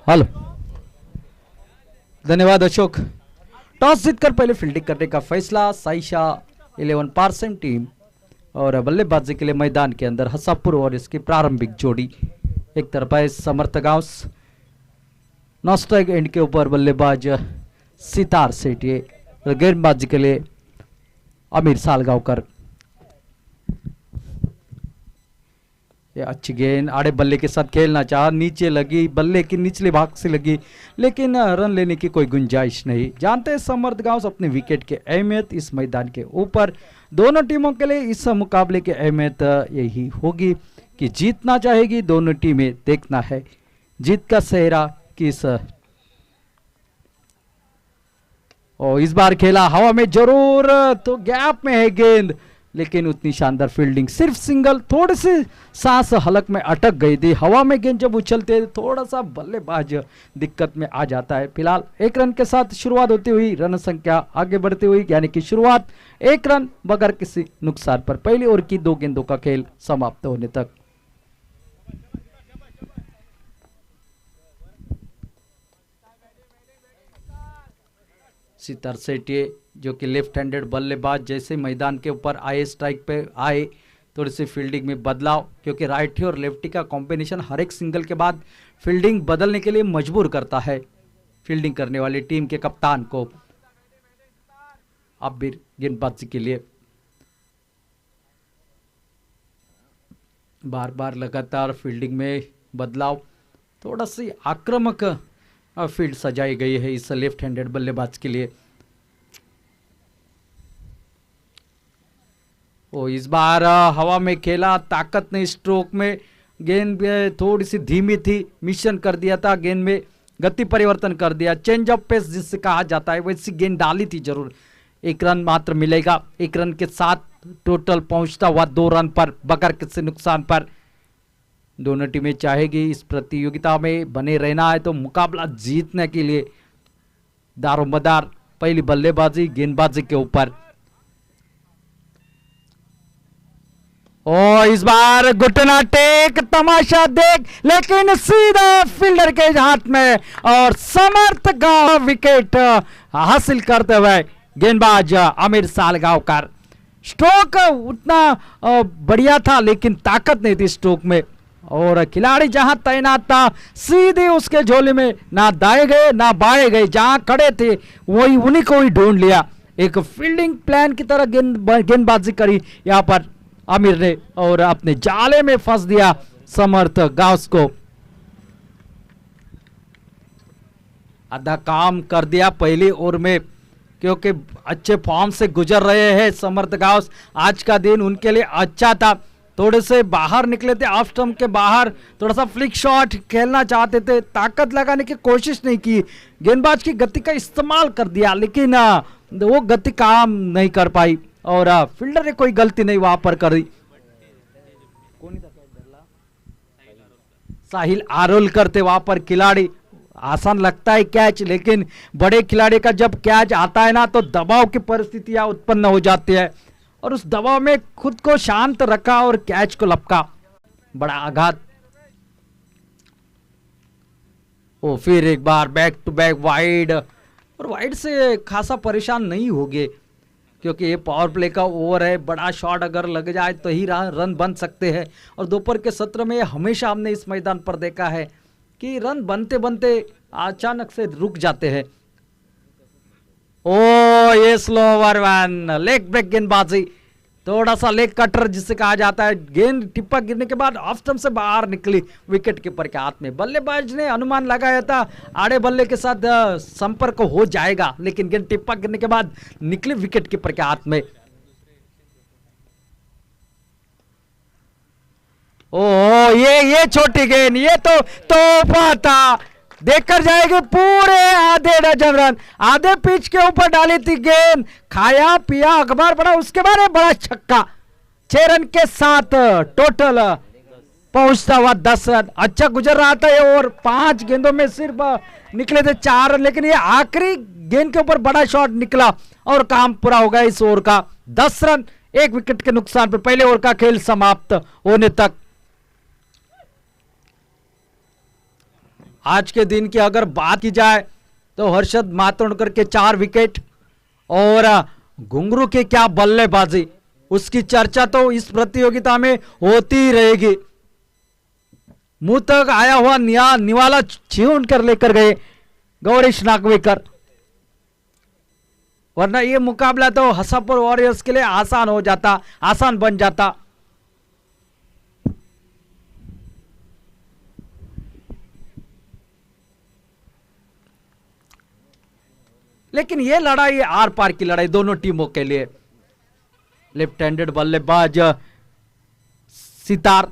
Hello, धन्यवाद Ashok. Toss जीतकर पहले फील्डिंग करने का फैसला साइशा 11% टीम और बल्लेबाजी के लिए मैदान के अंदर हसापुर और इसकी प्रारंभिक जोड़ी। एक तरफा है समर्थगांव नॉस्ट्राइक एंड के ऊपर बल्लेबाज सितार सेठिए और गेंदबाजी के लिए आमिर सालगांवकर। ये अच्छी गेंद आड़े बल्ले के साथ खेलना चाहा, नीचे लगी, बल्ले की निचले भाग से लगी, लेकिन रन लेने की कोई गुंजाइश नहीं। जानते हैं समर्थगांव अपने विकेट की अहमियत इस मैदान के ऊपर। दोनों टीमों के लिए इस मुकाबले की अहमियत यही होगी कि जीतना चाहेगी दोनों टीमें, देखना है जीत का सेहरा किस। और इस बार खेला हवा में जरूर, तो गैप में है गेंद, लेकिन उतनी शानदार फील्डिंग, सिर्फ सिंगल। थोड़ी सी सांस हलक में अटक गई थी। हवा में गेंद जब उछलते थोड़ा सा बल्लेबाज दिक्कत में आ जाता है। फिलहाल 1 रन के साथ शुरुआत होती हुई रन संख्या आगे बढ़ती हुई, यानी कि शुरुआत 1 रन बगैर किसी नुकसान पर पहली ओवर की 2 गेंदों का खेल समाप्त होने तक। सितार सेठिए जो कि लेफ्ट हैंडेड बल्लेबाज, जैसे मैदान के ऊपर आए, स्ट्राइक पे आए, थोड़ी सी फील्डिंग में बदलाव, क्योंकि राइटी और लेफ्टी का कॉम्बिनेशन हर एक सिंगल के बाद फील्डिंग बदलने के लिए मजबूर करता है फील्डिंग करने वाली टीम के कप्तान को। अब भी गेंदबाजी के लिए बार बार लगातार फील्डिंग में बदलाव, थोड़ा सी आक्रामक फील्ड सजाई गई है इस लेफ्ट हैंडेड बल्लेबाज के लिए। ओ इस बार हवा में खेला, ताकत नहीं स्ट्रोक में, गेंद थोड़ी सी धीमी थी, मिशन कर दिया था, गेंद में गति परिवर्तन कर दिया, चेंज ऑफ पेस जिससे कहा जाता है, वैसी गेंद डाली थी जरूर। 1 रन मात्र मिलेगा, 1 रन के साथ टोटल पहुंचता हुआ 2 रन पर बगैर किसी नुकसान पर। दोनों टीमें चाहेगी इस प्रतियोगिता में बने रहना है, तो मुकाबला जीतने के लिए दारोमदार पहली बल्लेबाजी गेंदबाजी के ऊपर। ओ इस बार घुटना टेक, तमाशा देख, लेकिन सीधा फील्डर के हाथ में और समर्थगांव विकेट हासिल करते हुए गेंदबाज आमिर सालगांवकर। स्ट्रोक उतना बढ़िया था, लेकिन ताकत नहीं थी स्ट्रोक में, और खिलाड़ी जहां तैनात था सीधे उसके झोले में ना दाएं गए ना बाएं गए, जहां खड़े थे वही उन्हीं को ही ढूंढ लिया। एक फील्डिंग प्लान की तरह गेंदबाजी करी यहां पर आमिर ने, और अपने जाले में फंस दिया समर्थ गांव को। आधा काम कर दिया पहली ओवर में, क्योंकि अच्छे फॉर्म से गुजर रहे हैं समर्थ गांव। आज का दिन उनके लिए अच्छा था, थोड़े से बाहर निकले थे, ऑफ स्टंप के बाहर थोड़ा सा फ्लिक शॉट खेलना चाहते थे, ताकत लगाने की कोशिश नहीं की, गेंदबाज की गति का इस्तेमाल कर दिया, लेकिन वो गति काम नहीं कर पाई और फील्डर ने कोई गलती नहीं वहां पर करी। साहिल आरोलकर थे वहां पर खिलाड़ी। आसान लगता है कैच, लेकिन बड़े खिलाड़ी का जब कैच आता है ना, तो दबाव की परिस्थितियां उत्पन्न हो जाती है, और उस दबाव में खुद को शांत रखा और कैच को लपका, बड़ा आघात। ओ फिर एक बार बैक टू बैक वाइड, और वाइड से खासा परेशान नहीं होगे, क्योंकि ये पावर प्ले का ओवर है। बड़ा शॉट अगर लग जाए तो ही रन बन सकते हैं, और दोपहर के सत्र में हमेशा हमने इस मैदान पर देखा है कि रन बनते बनते अचानक से रुक जाते हैं। ओ ये स्लोवर वन, लेग ब्रेक गेंदबाजी, थोड़ा सा लेग कटर जिसे कहा जाता है। गेंद टिप्पा गिरने के बाद ऑफ स्टंप से बाहर निकली विकेट कीपर के हाथ में। बल्लेबाज ने अनुमान लगाया था आड़े बल्ले के साथ संपर्क हो जाएगा, लेकिन गेंद टिप्पा गिरने के बाद निकली विकेट कीपर के हाथ में। ओ ये छोटी गेंद, ये तो तोहफा था, देखकर जाएगी पूरे आधे डजन रन। आधे पिच के ऊपर डाली थी गेंद, खाया पिया अखबार पढ़ा, उसके बाद बड़ा छक्का। 6 रन के साथ टोटल पहुंचता हुआ 10 रन। अच्छा गुजर रहा था ये ओवर, 5 गेंदों में सिर्फ निकले थे 4 रन, लेकिन ये आखिरी गेंद के ऊपर बड़ा शॉट निकला और काम पूरा हो गया इस ओवर का। 10 रन 1 विकेट के नुकसान पर पहले ओवर का खेल समाप्त होने तक। आज के दिन की अगर बात की जाए तो हर्षद मातोंडकर के 4 विकेट और घुंगरू के क्या बल्लेबाजी, उसकी चर्चा तो इस प्रतियोगिता में होती ही रहेगी। मुंह तक आया हुआ निवाला छीन कर लेकर गए गौरीश नागवेकर, वरना ये मुकाबला तो हसापुर वॉरियर्स के लिए आसान हो जाता, आसान बन जाता। लेकिन ये लड़ाई आर पार की लड़ाई दोनों टीमों के लिए। लेफ्ट हैंडेड बल्लेबाज सितार,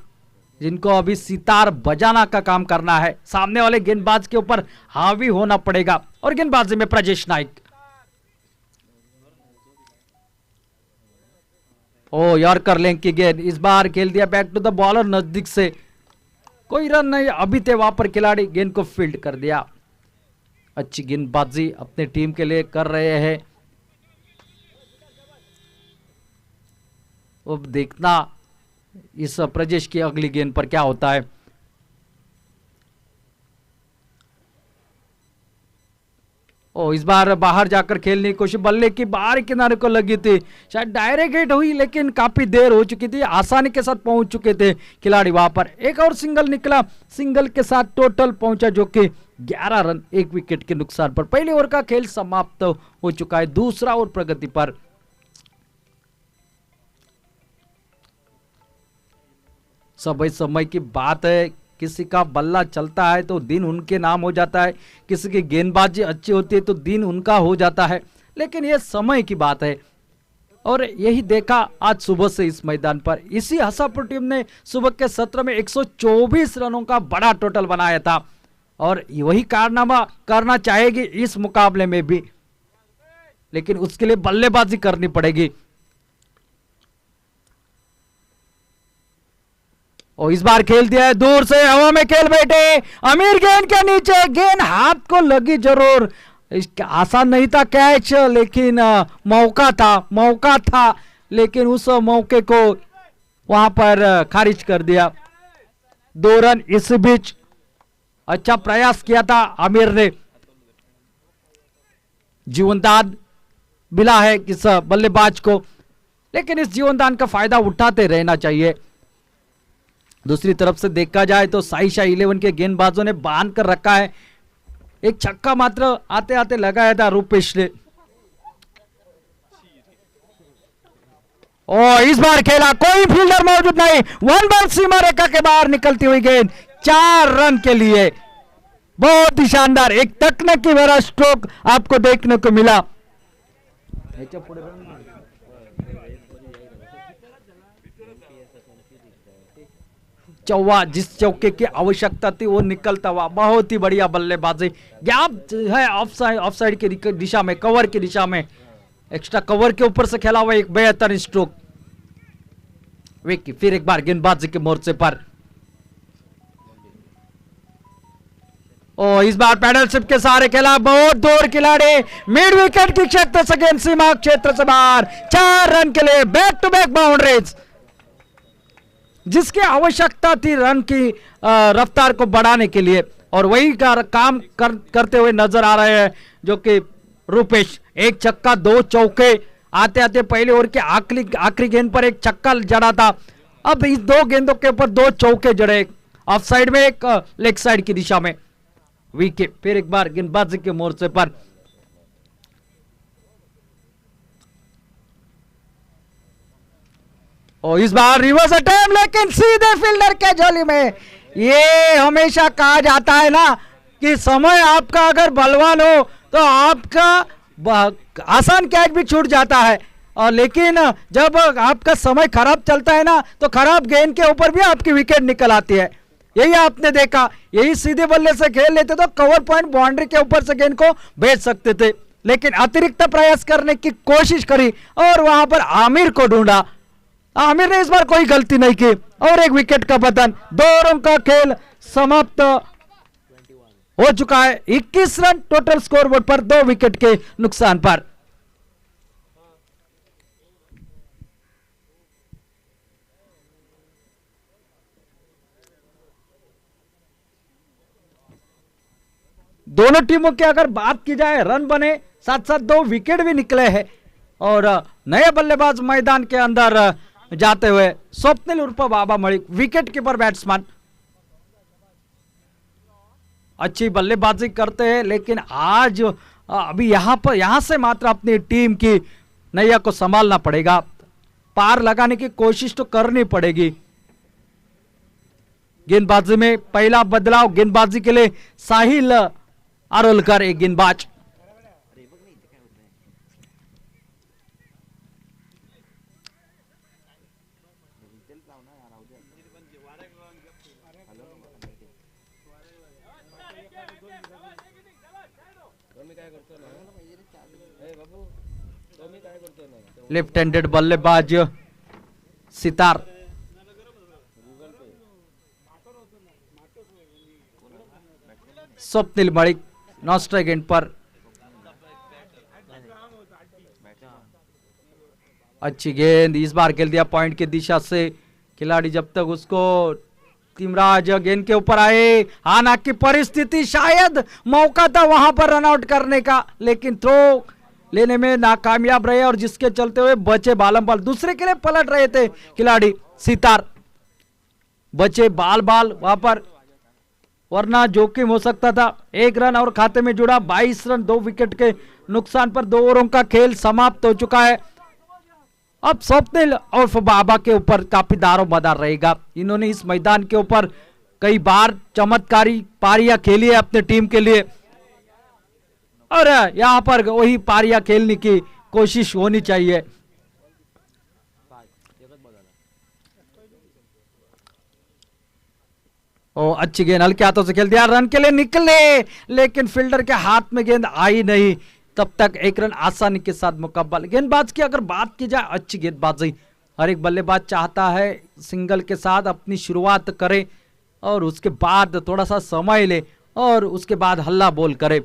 जिनको अभी सितार बजाना का काम करना है, सामने वाले गेंदबाज के ऊपर हावी होना पड़ेगा। और गेंदबाजी में प्रजेश नाइक, ओ यॉर्कर लेंथ की गेंद, इस बार खेल दिया बैक टू द बॉलर नजदीक से, कोई रन नहीं। अभी थे वहां पर खिलाड़ी, गेंद को फील्ड कर दिया। अच्छी गेंदबाजी अपने टीम के लिए कर रहे हैं। अब देखना इस प्रजेश की अगली गेंद पर क्या होता है। ओ इस बार बाहर जाकर खेलने की कोशिश, बल्ले की बाहर किनारे को लगी थी, शायद डायरेक्ट हिट हुई लेकिन काफी देर हो चुकी थी, आसानी के साथ पहुंच चुके थे खिलाड़ी वहां पर। एक और सिंगल निकला, सिंगल के साथ टोटल पहुंचा जो कि 11 रन 1 विकेट के नुकसान पर। पहले ओवर का खेल समाप्त हो चुका है, दूसरा ओवर प्रगति पर। समय की बात है, किसी का बल्ला चलता है तो दिन उनके नाम हो जाता है, किसी की गेंदबाजी अच्छी होती है तो दिन उनका हो जाता है, लेकिन यह समय की बात है। और यही देखा आज सुबह से इस मैदान पर। इसी हसापुर टीम ने सुबह के सत्र में 124 रनों का बड़ा टोटल बनाया था और वही कारनामा करना चाहेगी इस मुकाबले में भी, लेकिन उसके लिए बल्लेबाजी करनी पड़ेगी। और इस बार खेल दिया है दूर से, हवा में खेल बैठे आमिर, गेंद के नीचे, गेंद हाथ को लगी जरूर, आसान नहीं था कैच, लेकिन मौका था, लेकिन उस मौके को वहां पर खारिज कर दिया। 2 रन इस बीच, अच्छा प्रयास किया था आमिर ने, जीवनदान मिला है इस बल्लेबाज को, लेकिन इस जीवनदान का फायदा उठाते रहना चाहिए। दूसरी तरफ से देखा जाए तो साइशा 11 के गेंदबाजों ने बांध कर रखा है, एक छक्का मात्र आते आते लगाया था रूपेश ने। और इस बार खेला, कोई फील्डर मौजूद नहीं, 1 बॉल सीमा रेखा के बाहर निकलती हुई गेंद, 4 रन के लिए। बहुत ही शानदार एक तकने की भरा स्ट्रोक आपको देखने को मिला। चौवा, जिस चौके की आवश्यकता थी वो निकलता हुआ, बहुत ही बढ़िया बल्लेबाजी। गैप है ऑफ साइड की दिशा में, कवर की दिशा में, एक्स्ट्रा कवर के ऊपर से खेला हुआ एक बेहतर स्ट्रोक। विकी फिर एक बार गेंदबाजी के मोर्चे पर, इस बार पैडल शिप के सहारे खेला, बहुत दूर खिलाड़ी, मिड विकेट की शक्ति से गेंद सीमा क्षेत्र से बाहर, 4 रन के लिए, बैक टू बैक बाउंड्रीज, जिसकी आवश्यकता थी रन की रफ्तार को बढ़ाने के लिए, और वही काम करते हुए नजर आ रहे हैं जो कि रूपेश। 1 छक्का 2 चौके, आते आते पहले ओवर के आखिरी गेंद पर एक छक्का जड़ा था, अब इस 2 गेंदों के ऊपर 2 चौके जड़े, ऑफ साइड में एक, लेग साइड की दिशा में। विकेट फिर एक बार गेंदबाजी के मोर्चे पर, और इस बार रिवर्स अटैम्प्ट, लेकिन सीधे फील्डर के झोली में। ये हमेशा कहा जाता है ना कि समय आपका अगर बलवान हो तो आपका आसान कैच भी छूट जाता है, और लेकिन जब आपका समय खराब चलता है ना तो खराब गेंद के ऊपर भी आपकी विकेट निकल आती है। यही आपने देखा, यही सीधे बल्ले से खेल लेते तो कवर पॉइंट बाउंड्री के ऊपर से गेंद को भेज सकते थे, लेकिन अतिरिक्त प्रयास करने की कोशिश करी और वहां पर आमिर को ढूंढा। आमिर ने इस बार कोई गलती नहीं की और एक विकेट का पतन, 2 ओवरों का खेल समाप्त हो चुका है। 21 रन टोटल स्कोरबोर्ड पर, 2 विकेट के नुकसान पर। दोनों टीमों की अगर बात की जाए, रन बने, साथ साथ 2 विकेट भी निकले हैं और नए बल्लेबाज मैदान के अंदर जाते हुए स्वप्निल उर्फ बाबा मलिक, विकेट कीपर बैट्समैन, अच्छी बल्लेबाजी करते हैं। लेकिन आज अभी यहां से मात्र अपनी टीम की नैया को संभालना पड़ेगा, पार लगाने की कोशिश तो करनी पड़ेगी। गेंदबाजी में पहला बदलाव, गेंदबाजी के लिए साहिल आरोलकर एक गेंदबाज। लेफ्ट हैंडेड बल्लेबाज sitar, Swapnil Malik non strike and पर। अच्छी गेंद, इस बार खेल दिया पॉइंट की दिशा से। खिलाड़ी जब तक उसको तिमराज गेंद के ऊपर आए, आना की परिस्थिति, शायद मौका था वहां पर रन आउट करने का, लेकिन थ्रो लेने में नाकामयाब रहे और जिसके चलते हुए बचे बालम बाल। दूसरे के लिए पलट रहे थे खिलाड़ी सितार, बचे बाल वहां पर, वरना जोखिम हो सकता था। 1 रन और खाते में जुड़ा, 22 रन 2 विकेट के नुकसान पर 2 ओवरों का खेल समाप्त हो चुका है। अब स्वप्निल और बाबा के ऊपर काफी दारोमदार रहेगा। इन्होंने इस मैदान के ऊपर कई बार चमत्कारी पारियां खेली है अपने टीम के लिए और यहां पर वही पारियां खेलने की कोशिश होनी चाहिए। ओ अच्छी गेंद हल्के हाथों से खेल दिया, रन के लिए निकले, लेकिन फील्डर के हाथ में गेंद आई नहीं। तब तक 1 रन आसानी के साथ मुकम्मल। गेंदबाज की अगर बात की जाए, अच्छी गेंदबाजी, हर एक बल्लेबाज चाहता है सिंगल के साथ अपनी शुरुआत करे और उसके बाद थोड़ा सा समय ले और उसके बाद हल्ला बोल करे।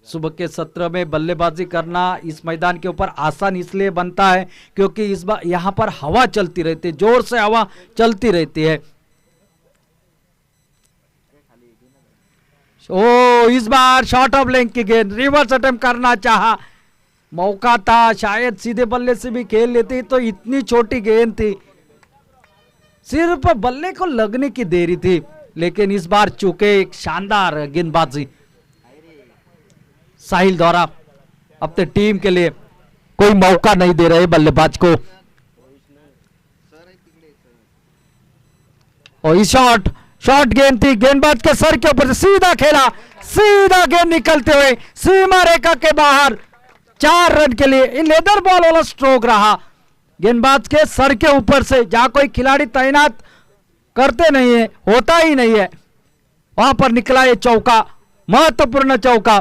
सुबह के सत्र में बल्लेबाजी करना इस मैदान के ऊपर आसान इसलिए बनता है क्योंकि इस बार यहां पर हवा चलती रहती है, जोर से हवा चलती रहती है। ओ इस बार शॉर्ट ऑफ लेंथ की गेंद, रिवर्स अटेम्प्ट करना चाहा, मौका था, शायद सीधे बल्ले से भी खेल लेती, तो इतनी छोटी गेंद थी, सिर्फ बल्ले को लगने की देरी थी। लेकिन इस बार चूके एक शानदार गेंदबाजी साहिल द्वारा, अपने टीम के लिए कोई मौका नहीं दे रहे बल्लेबाज को। और इस शॉर्ट गेंद थी, गेंदबाज के सर के ऊपर से सीधा खेला, सीधा गेंद निकलते हुए सीमा रेखा के बाहर। 4 रन के लिए लेदर बॉल वाला स्ट्रोक रहा, गेंदबाज के सर के ऊपर से, जहां कोई खिलाड़ी तैनात करते नहीं है, होता ही नहीं है, वहां पर निकला ये चौका, महत्वपूर्ण चौका।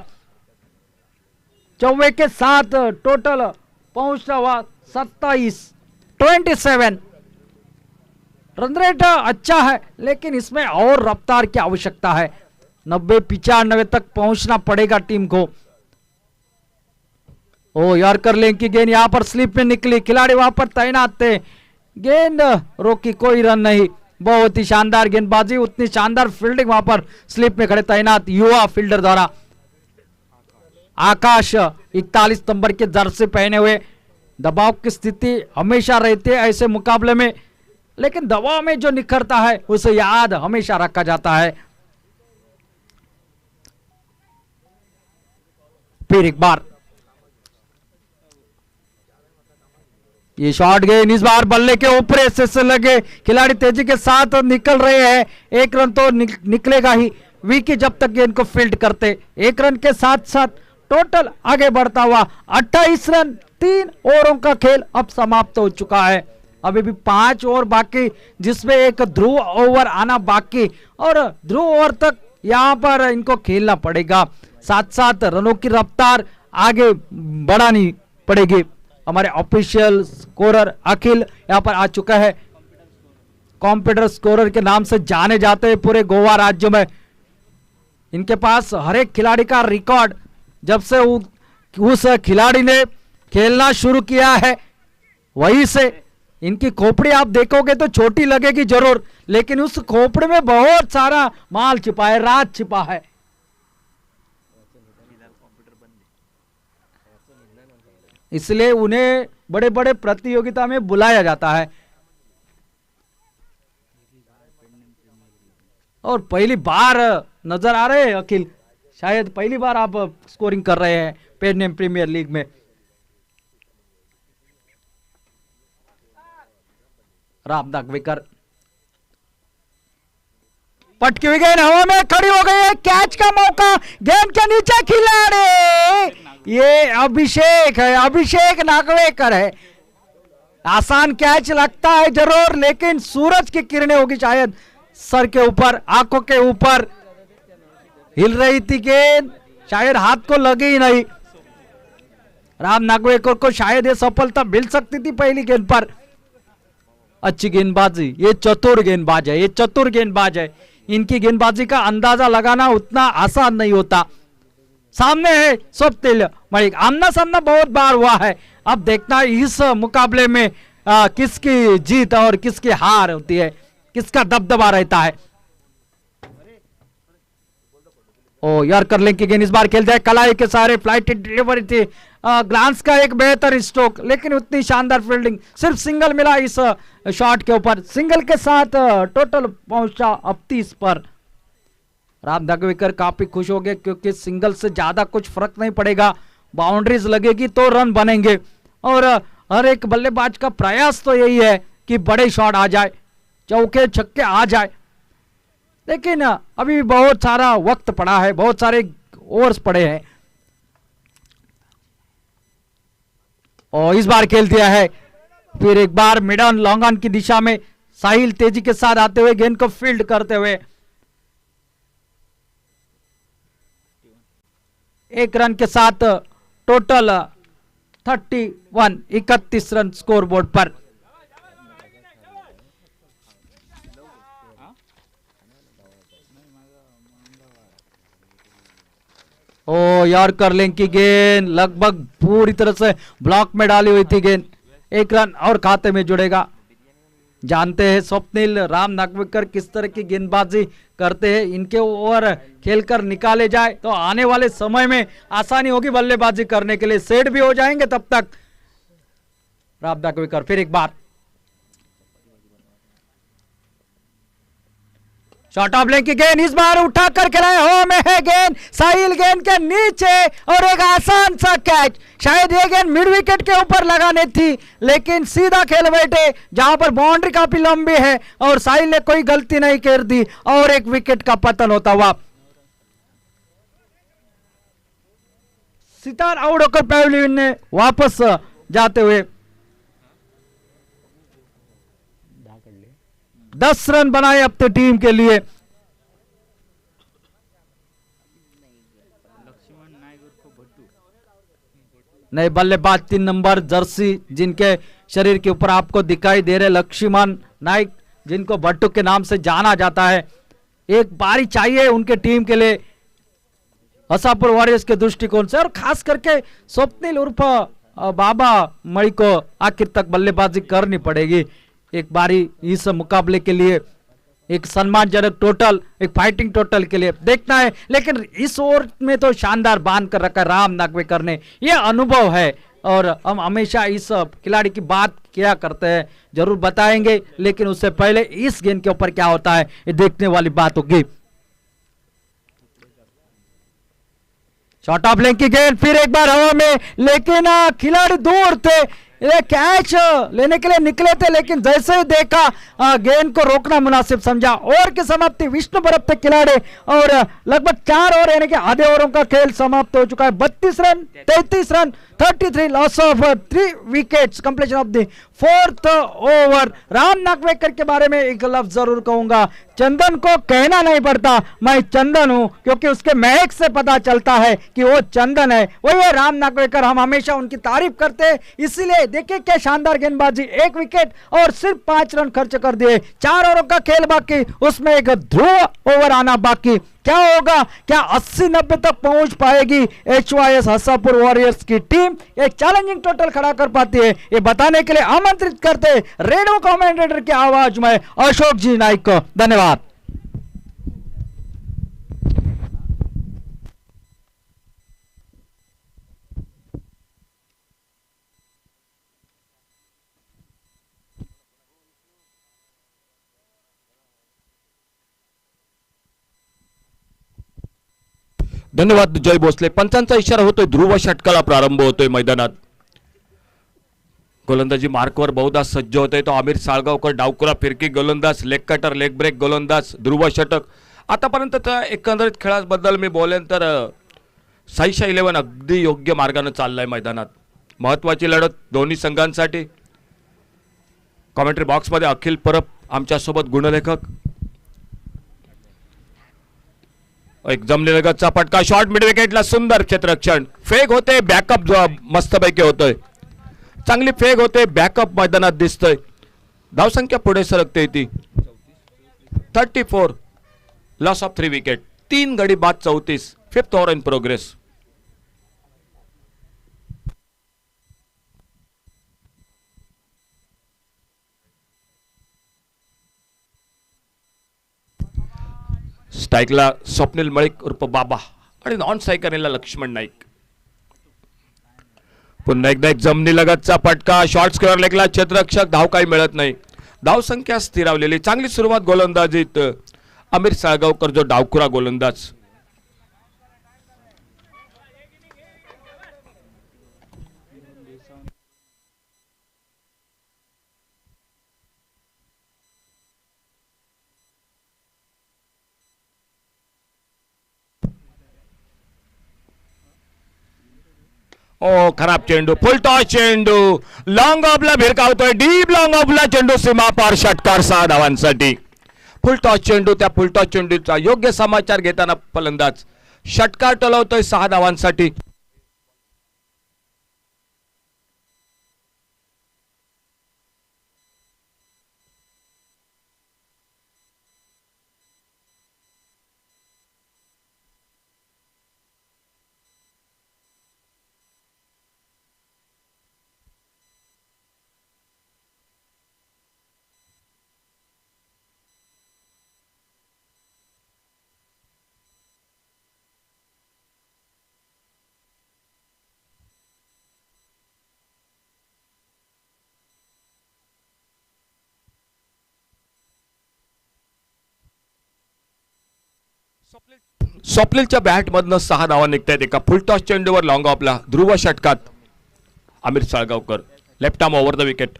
चौवे के साथ टोटल पहुंचता हुआ 27 रन रेट अच्छा है, लेकिन इसमें और रफ्तार की आवश्यकता है। 90-95 तक पहुंचना पड़ेगा टीम को। ओ यॉर्कर लेंथ की गेंद यहां पर स्लिप में निकली, खिलाड़ी वहां पर तैनात थे, गेंद रोकी, कोई रन नहीं। बहुत ही शानदार गेंदबाजी, उतनी शानदार फील्डिंग वहां पर स्लिप में खड़े तैनात युवा फील्डर द्वारा। आकाश 41 नंबर के जर्सी पहने हुए, दबाव की स्थिति हमेशा रहती है ऐसे मुकाबले में, लेकिन दबाव में जो निखरता है उसे याद हमेशा रखा जाता है। फिर एक बार ये शॉट गेंद, इस बार बल्ले के ऊपर से लगे, खिलाड़ी तेजी के साथ निकल रहे हैं, 1 रन तो निकलेगा ही विकी जब तक गेंद को फील्ड करते। 1 रन के साथ साथ टोटल आगे बढ़ता हुआ 28 रन, 3 ओवरों का खेल अब समाप्त हो चुका है। अभी भी 5 ओवर बाकी, जिसमें एक ध्रुव ओवर आना बाकी, और ध्रुव ओवर तक यहां पर इनको खेलना पड़ेगा। साथ साथ रनों की रफ्तार आगे बढ़ानी पड़ेगी। हमारे ऑफिशियल स्कोरर अखिल यहां पर आ चुका है, कंप्यूटर स्कोरर के नाम से जाने जाते हैं पूरे गोवा राज्य में। इनके पास हर एक खिलाड़ी का रिकॉर्ड, जब से उस खिलाड़ी ने खेलना शुरू किया है वहीं से इनकी खोपड़ी आप देखोगे तो छोटी लगेगी जरूर, लेकिन उस खोपड़ी में बहुत सारा माल छिपा है, राज छिपा है। इसलिए उन्हें बड़े बड़े प्रतियोगिता में बुलाया जाता है। और पहली बार नजर आ रहे हैं अखिल, शायद पहली बार आप स्कोरिंग कर रहे हैं पेन नेम प्रीमियर लीग में। राम नागवेकर पटकी हुई गेंद हवा में खड़ी हो गई है, कैच का मौका, गेंद के नीचे खिलाड़ी, ये अभिषेक है, अभिषेक नागवेकर है। आसान कैच लगता है जरूर, लेकिन सूरज की किरणें होगी शायद सर के ऊपर, आंखों के ऊपर हिल रही थी गेंद, शायद हाथ को लगी ही नहीं। राम नागवेकर को शायद ये सफलता मिल सकती थी पहली गेंद पर। अच्छी गेंदबाजी, ये चतुर गेंदबाज है, ये चतुर गेंदबाज है। इनकी गेंदबाजी का अंदाजा लगाना उतना आसान नहीं होता। सामने है स्वप्निल मलिक, आमना सामना बहुत बार हुआ है। अब देखना इस मुकाबले में किसकी जीत और किसकी हार होती है, किसका दबदबा रहता है। ओ यार करलिंग की गेंद इस बार खेल जाए, कलाई के सारे फ्लाइट डिलीवरी थी, ग्लांस का एक बेहतर स्ट्रोक, लेकिन उतनी शानदार फील्डिंग, सिर्फ सिंगल मिला इस शॉट के ऊपर। सिंगल के साथ टोटल पहुंचा अब 30 पर। राम नागवेकर काफी खुश हो गए क्योंकि सिंगल से ज्यादा कुछ फर्क नहीं पड़ेगा, बाउंड्रीज लगेगी तो रन बनेंगे। और हर एक बल्लेबाज का प्रयास तो यही है कि बड़े शॉट आ जाए, चौके छक्के आ जाए, लेकिन अभी बहुत सारा वक्त पड़ा है, बहुत सारे ओवर्स पड़े हैं। और इस बार खेल दिया है, फिर एक बार मिड ऑन लॉन्ग ऑन की दिशा में साहिल तेजी के साथ आते हुए गेंद को फील्ड करते हुए। एक रन के साथ टोटल 31 रन स्कोर बोर्ड पर। ओ यार करलिंग की गेंद लगभग पूरी तरह से ब्लॉक में डाली हुई थी गेंद, एक रन और खाते में जुड़ेगा। जानते हैं स्वप्निल राम नागवेकर किस तरह की गेंदबाजी करते हैं, इनके ओवर खेलकर निकाले जाए तो आने वाले समय में आसानी होगी बल्लेबाजी करने के लिए, सेट भी हो जाएंगे तब तक। राम नागवेकर फिर एक बार शॉर्ट ऑफ लेग की गेंद इस बार उठाकर खिलाए, हो में है गेंद, साहिल गेंद के नीचे और एक आसान सा कैच। शायद ये गेंद मिड विकेट के ऊपर लगाने थी, लेकिन सीधा खेल बैठे जहां पर बाउंड्री काफी लंबी है और साहिल ने कोई गलती नहीं कर दी और एक विकेट का पतन होता हुआ। सितार आउट होकर पैविलियन ने वापस जाते हुए 10 रन बनाए अपनी टीम के लिए। नए बल्लेबाज 3 नंबर जर्सी जिनके शरीर के ऊपर आपको दिखाई दे रहे लक्ष्मण नाइक, जिनको भट्टू के नाम से जाना जाता है। एक बारी चाहिए उनके टीम के लिए हसापुर वॉरियर्स के दृष्टिकोण से, और खास करके स्वप्निल उर्फ बाबा मणि को आखिर तक बल्लेबाजी करनी पड़ेगी एक बारी इस मुकाबले के लिए, एक सम्मानजनक टोटल, एक फाइटिंग टोटल के लिए देखना है। लेकिन इस ओवर में तो शानदार बांध कर रखा राम नागवेकर ने, यह अनुभव है और हम हमेशा इस खिलाड़ी की बात क्या करते हैं जरूर बताएंगे, लेकिन उससे पहले इस गेंद के ऊपर क्या होता है ये देखने वाली बात होगी। शॉर्ट ऑफ लेग की गेंद फिर एक बार हवा में, लेकिन खिलाड़ी दूर थे, ये कैच लेने के लिए निकले थे, लेकिन जैसे ही देखा गेंद को रोकना मुनासिब समझा। ओवर की समाप्ति विष्णु बरप थे खिलाड़ी और लगभग 4 ओवर यानी कि आधे ओवरों का खेल समाप्त हो चुका है। 32 run 33 run 33 loss of 3 wickets, completion of the 4th over. Ram Nagwekar के बारे में एक लफ्ज जरूर कहूंगा, चंदन को कहना नहीं पड़ता मैं चंदन हूं, क्योंकि उसके महक से पता चलता है कि वो चंदन है, वही है राम नागवेकर। हम हमेशा उनकी तारीफ करते हैं, इसीलिए देखिए क्या शानदार गेंदबाजी, 1 विकेट और सिर्फ 5 रन खर्च कर दिए। 4 ओवरों का खेल बाकी, उसमें एक ध्रुव ओवर आना बाकी। क्या होगा, क्या 80-90 तक पहुंच पाएगी HYS हसापुर वॉरियर्स की टीम, एक चैलेंजिंग टोटल खड़ा कर पाती है, ये बताने के लिए आमंत्रित करते रेडियो कमेंटेटर की आवाज में अशोक जी नाइक को। धन्यवाद। धन्यवाद जय भोसले. पंचांचा इशारा होतोय, ध्रुव षटकाला प्रारंभ होतोय मैदानात. गोलंदाजी मार्कवर बहुधा सज्ज होतोय तो आमिर साळगावकर. डावकुरा फिरकी गोलंदाज, लेग कटर, लेग ब्रेक गोलंदाज, ध्रुव षटक. आतापर्यंत एकंदरीत खेळाबद्दल मी बोलेन तर साईशा 11 अगदी योग्य मार्गाने चाललाय मैदानात. महत्वाची लढत दोन्ही संघांसाठी. कॉमेंट्री बॉक्समध्ये अखिल परब आमच्यासोबत गुणलेखक. एक जमलेलगतचा फटका, शॉर्ट मिड विकेटला, सुंदर क्षेत्ररक्षण. फेक होते, बॅकअप मस्तपैकी होतोय. चांगली फेक होते, बॅकअप मैदानात दिसतोय. धावसंख्या पुढे सरकते ती 34. Loss of 3 wicket. 3 गडी बाद 34. 5th over in progress. स्ट्राईकला स्वप्नील मळिक उर्फ बाबा आणि नॉन स्ट्रायकरला लक्ष्मण नाईक. पुन्हा एकदा एक जमनी लगतचा फटका, शॉर्ट स्क्वेअर लेगला क्षेत्ररक्षक. धाव काही मिळत नाही. धावसंख्या स्थिरावलेली. चांगली सुरुवात गोलंदाजीत आमिर साळगावकर जो डावखुरा गोलंदाज. ओ खराब चेंडू, फुल टॉस चेंडू, लॉंग ऑफला भिरकावतोय, डीप लॉंग ऑफला चेंडू, सीमा पार. षटकार 6 धावांसाठी. फुल टॉस चेंडू, त्या फुल टॉस चेंडूचा योग्य समाचार घेताना फलंदाज षटकार टोलवतोय 6 धावांसाठी. स्वप्नीलच्या बॅटमधनं 6 धावा निघतायत एका फुल टॉस चेंडूवर लॉंग ऑफला. ध्रुव षटकात Amir Salgaonkar. Left arm over the wicket.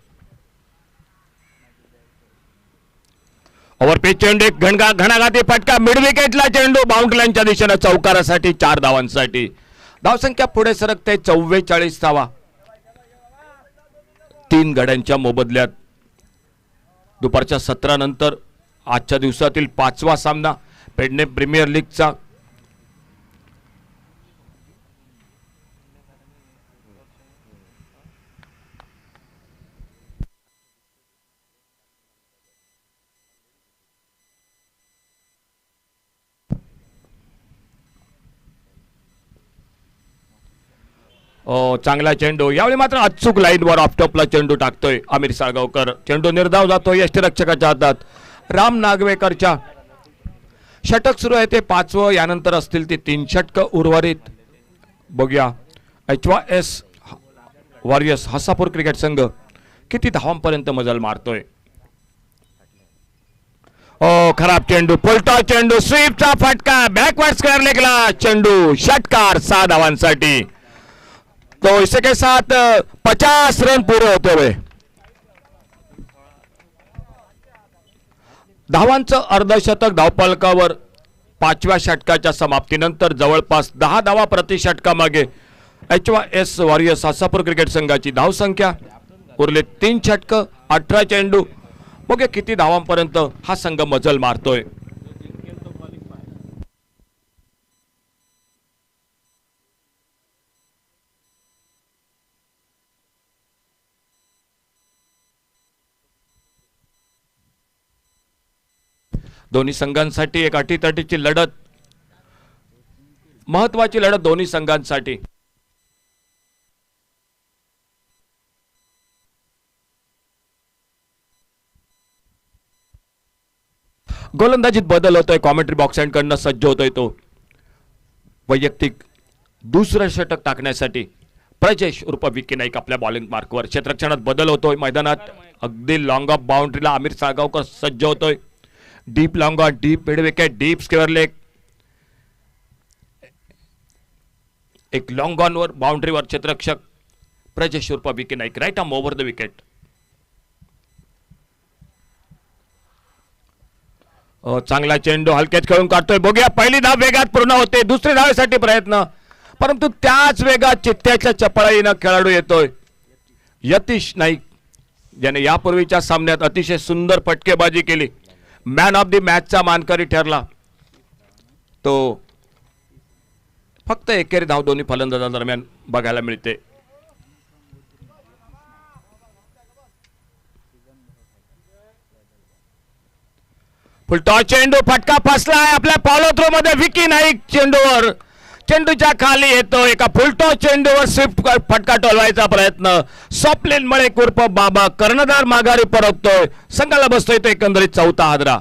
Overpitch चेंडू, एक घणाघाती फटका, मिड विकेटला चेंडू, बाउंड्री लाईनच्या दिशेने चौकारासाठी 4 धावांसाठी. धावसंख्या पुढे सरकते 44 धावा. 3 गड्यांच्या मोबदल्यात. दुपारच्या 17 नंतर आजच्या दिवसातील 5वा सामना पेडणे प्रीमियर लीगचा. चांगला चेंडू. यावेळी मात्र अचूक लाईनवर ऑफटॉपला चेंडू टाकतोय आमिर साळगावकर. चेंडू निर्धाव जातोय यष्टिरक्षकाच्या हातात. राम नागवेकरच्या षटक सुरू आहे ते 5वं. यानंतर असतील ते 3 षटक उर्वरित. बघूया HYS वॉरियर्स हसापूर क्रिकेट संघ किती धावांपर्यंत मजल मारतोय. खराब चेंडू, फुलटॉस चेंडू, स्वीपचा फटका, बॅकवर्ड स्क्वेअर लेगला चेंडू. षटकार 6 धावांसाठी. तो इसे के साथ 50 रन पूरे होते हुए. धावांचं अर्धशतक धावफलकावर 5व्या षटकाच्या समाप्तीनंतर जवळपास 10 धावा प्रति षटकामागे HYS वॉरियर्स हसापूर क्रिकेट संघाची धावसंख्या. उरले 3 षटक, 18 चेंडू. बघे किती धावांपर्यंत हा संघ मजल मारतोय. दोन्ही संघांसाठी एक अटीतटीची लढत. महत्वाची लढत दोन्ही संघांसाठी. गोलंदाजीत बदल होतोय. कॉमेंट्री बॉक्स एंड कडनं सज्ज होतोय तो वैयक्तिक दुसरं षटक टाकण्यासाठी. प्रजेश उर्फ विकी नाईक आपल्या बॉलिंग मार्कवर. क्षेत्ररक्षणात बदल होतोय मैदानात. अगदी लॉंग ऑफ बाउंड्रीला आमिर साळगावकर सज्ज होतोय. Deep long on, deep mid wicket, deep square leg. एक लॉंग ऑनवर बाउंड्रीवर क्षेत्ररक्षक प्रजेश उर्फ Vicky Naik right arm over the wicket. चांगला चेंडू हलक्यात खेळून काढतोय. बघूया पहिली धाव वेगात पूर्ण होते. दुसरी धावेसाठी प्रयत्न, परंतु त्याच वेगात चित्त्याच्या चपळाईनं खेळाडू येतोय यतीश नाईक, ज्याने यापूर्वीच्या सामन्यात अतिशय सुंदर फटकेबाजी केली. मॅन ऑफ द मॅचचा मानकरी ठरला. तो फक्त एकेरी धाव दोन्ही फलंदाजांदरम्यान बघायला मिळते. फुलटॉस चेंडू फटका फसलाय आपल्या फॉलो थ्रो मध्ये. विकी नाईक चेंडूवर, चेंडूच्या खाली येतो. एका फुलटॉस चेंडूवर स्विफ्ट फटका टोलवायचा प्रयत्न. स्वप्नील मळेक उर्फ बाबा कर्णधार माघारी परततोय. संघाला बसतोय तो एकंदरीत चौथा हादरा.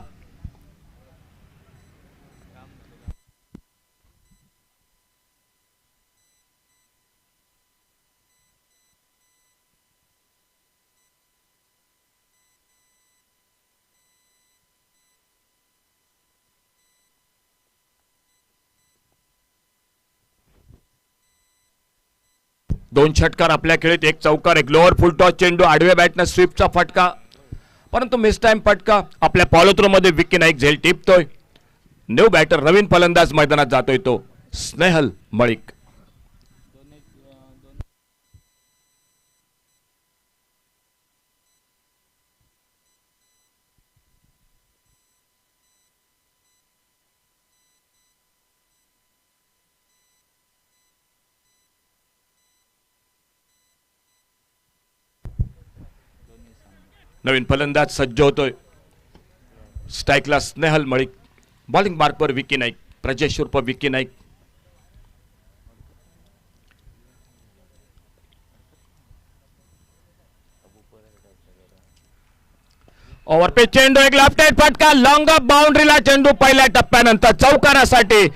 दोन षटकार आपल्या खेळीत, एक चौकार, एक लोअर फुल टॉस चेंडू आडव्या बॅटनं स्वीपचा फटका, परंतु मिस टाइम फटका. आपल्या फॉलोथ्रो मध्ये विकी नाईक झेल टिपतोय. न्यू बॅटर नवीन फलंदाज मैदानात जातोय तो स्नेहल मळिक. नवीन फलंदाज सज्ज होतोय. स्ट्राइकला स्नेहल मळिक, बॉलिंग मार्कवर विकी नाईक, प्रजेश उर्फ विकी नाईक. ओव्हरपेच चेंडू, एक लेफ्ट हँड फटका, लॉंग ऑफ बाउंड्रीला चेंडू पहिल्या टप्प्यानंतर चौकारासाठी.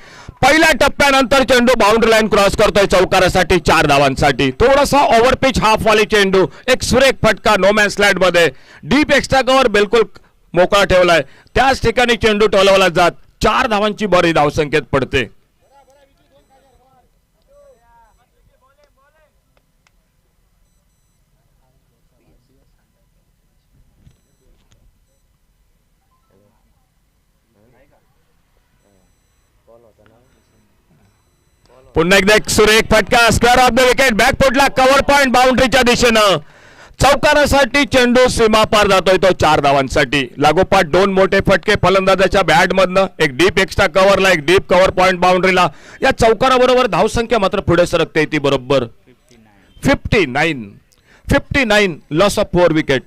पहिल्या टप्प्यानंतर चेंडू बाउंड्री लाईन क्रॉस करतोय चौकारासाठी 4 धावांसाठी. थोडासा ओव्हरपिच हाफ वाली चेंडू, एक सुरेख फटका नो मॅन स्लॅड मध्ये. डीप एक्स्ट्रा कव्हर बिलकुल मोकळा ठेवलाय, त्याच ठिकाणी चेंडू टोलवला जात 4 धावांची बरी धावसंख्येत पडते. पुन्हा एकदा एक सुरेख फटका, स्क्वेअर ऑफ द विकेट, बॅकफुटला कव्हर पॉइंट बाउंड्रीच्या दिशेनं. चौकारासाठी चेंडू सीमापार जातोय तो 4 धावांसाठी. लागोपाठ 2 मोठे फटके फलंदाजाच्या बॅट मधनं, एक डीप एक्स्ट्रा कव्हरला, एक डीप कव्हर पॉइंट बाउंड्रीला. या चौकाराबरोबर धावसंख्या मात्र पुढे सरकते ती बरोबर 59 लॉस ऑफ 4 विकेट.